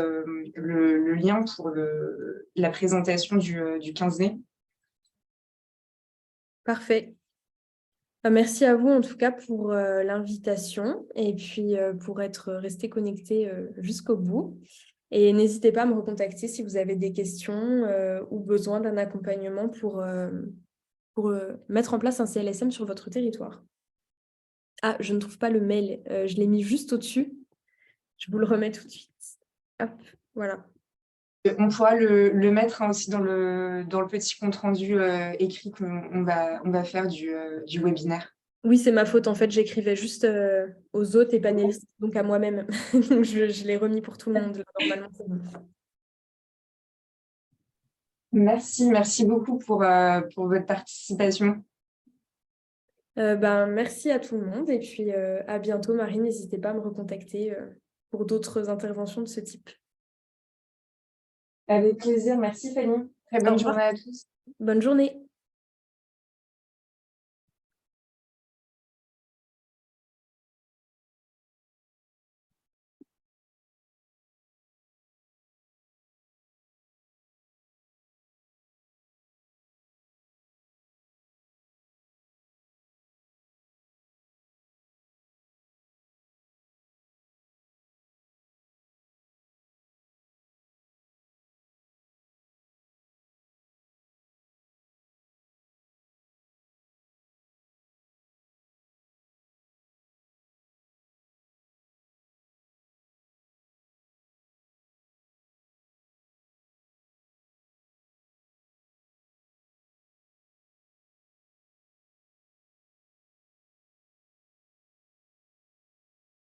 A: le lien pour la présentation du 15 mai.
B: Parfait. Merci à vous en tout cas pour l'invitation et puis pour être resté connecté jusqu'au bout. Et n'hésitez pas à me recontacter si vous avez des questions ou besoin d'un accompagnement pour mettre en place un CLSM sur votre territoire. Ah, je ne trouve pas le mail. Je l'ai mis juste au-dessus. Je vous le remets tout de suite. Hop, voilà.
A: On pourra le mettre aussi dans le petit compte-rendu écrit qu'on va faire du webinaire.
B: Oui, c'est ma faute. En fait, j'écrivais juste aux autres et panélistes, donc à moi-même. Donc, je l'ai remis pour tout le monde. Là, normalement, c'est bon.
A: Merci beaucoup pour votre participation.
B: Merci à tout le monde. Et puis, à bientôt, Marie. N'hésitez pas à me recontacter pour d'autres interventions de ce type.
A: Avec plaisir. Merci Fanny. Très
B: Au
A: bonne
B: revoir.
A: journée à tous.
B: Bonne journée.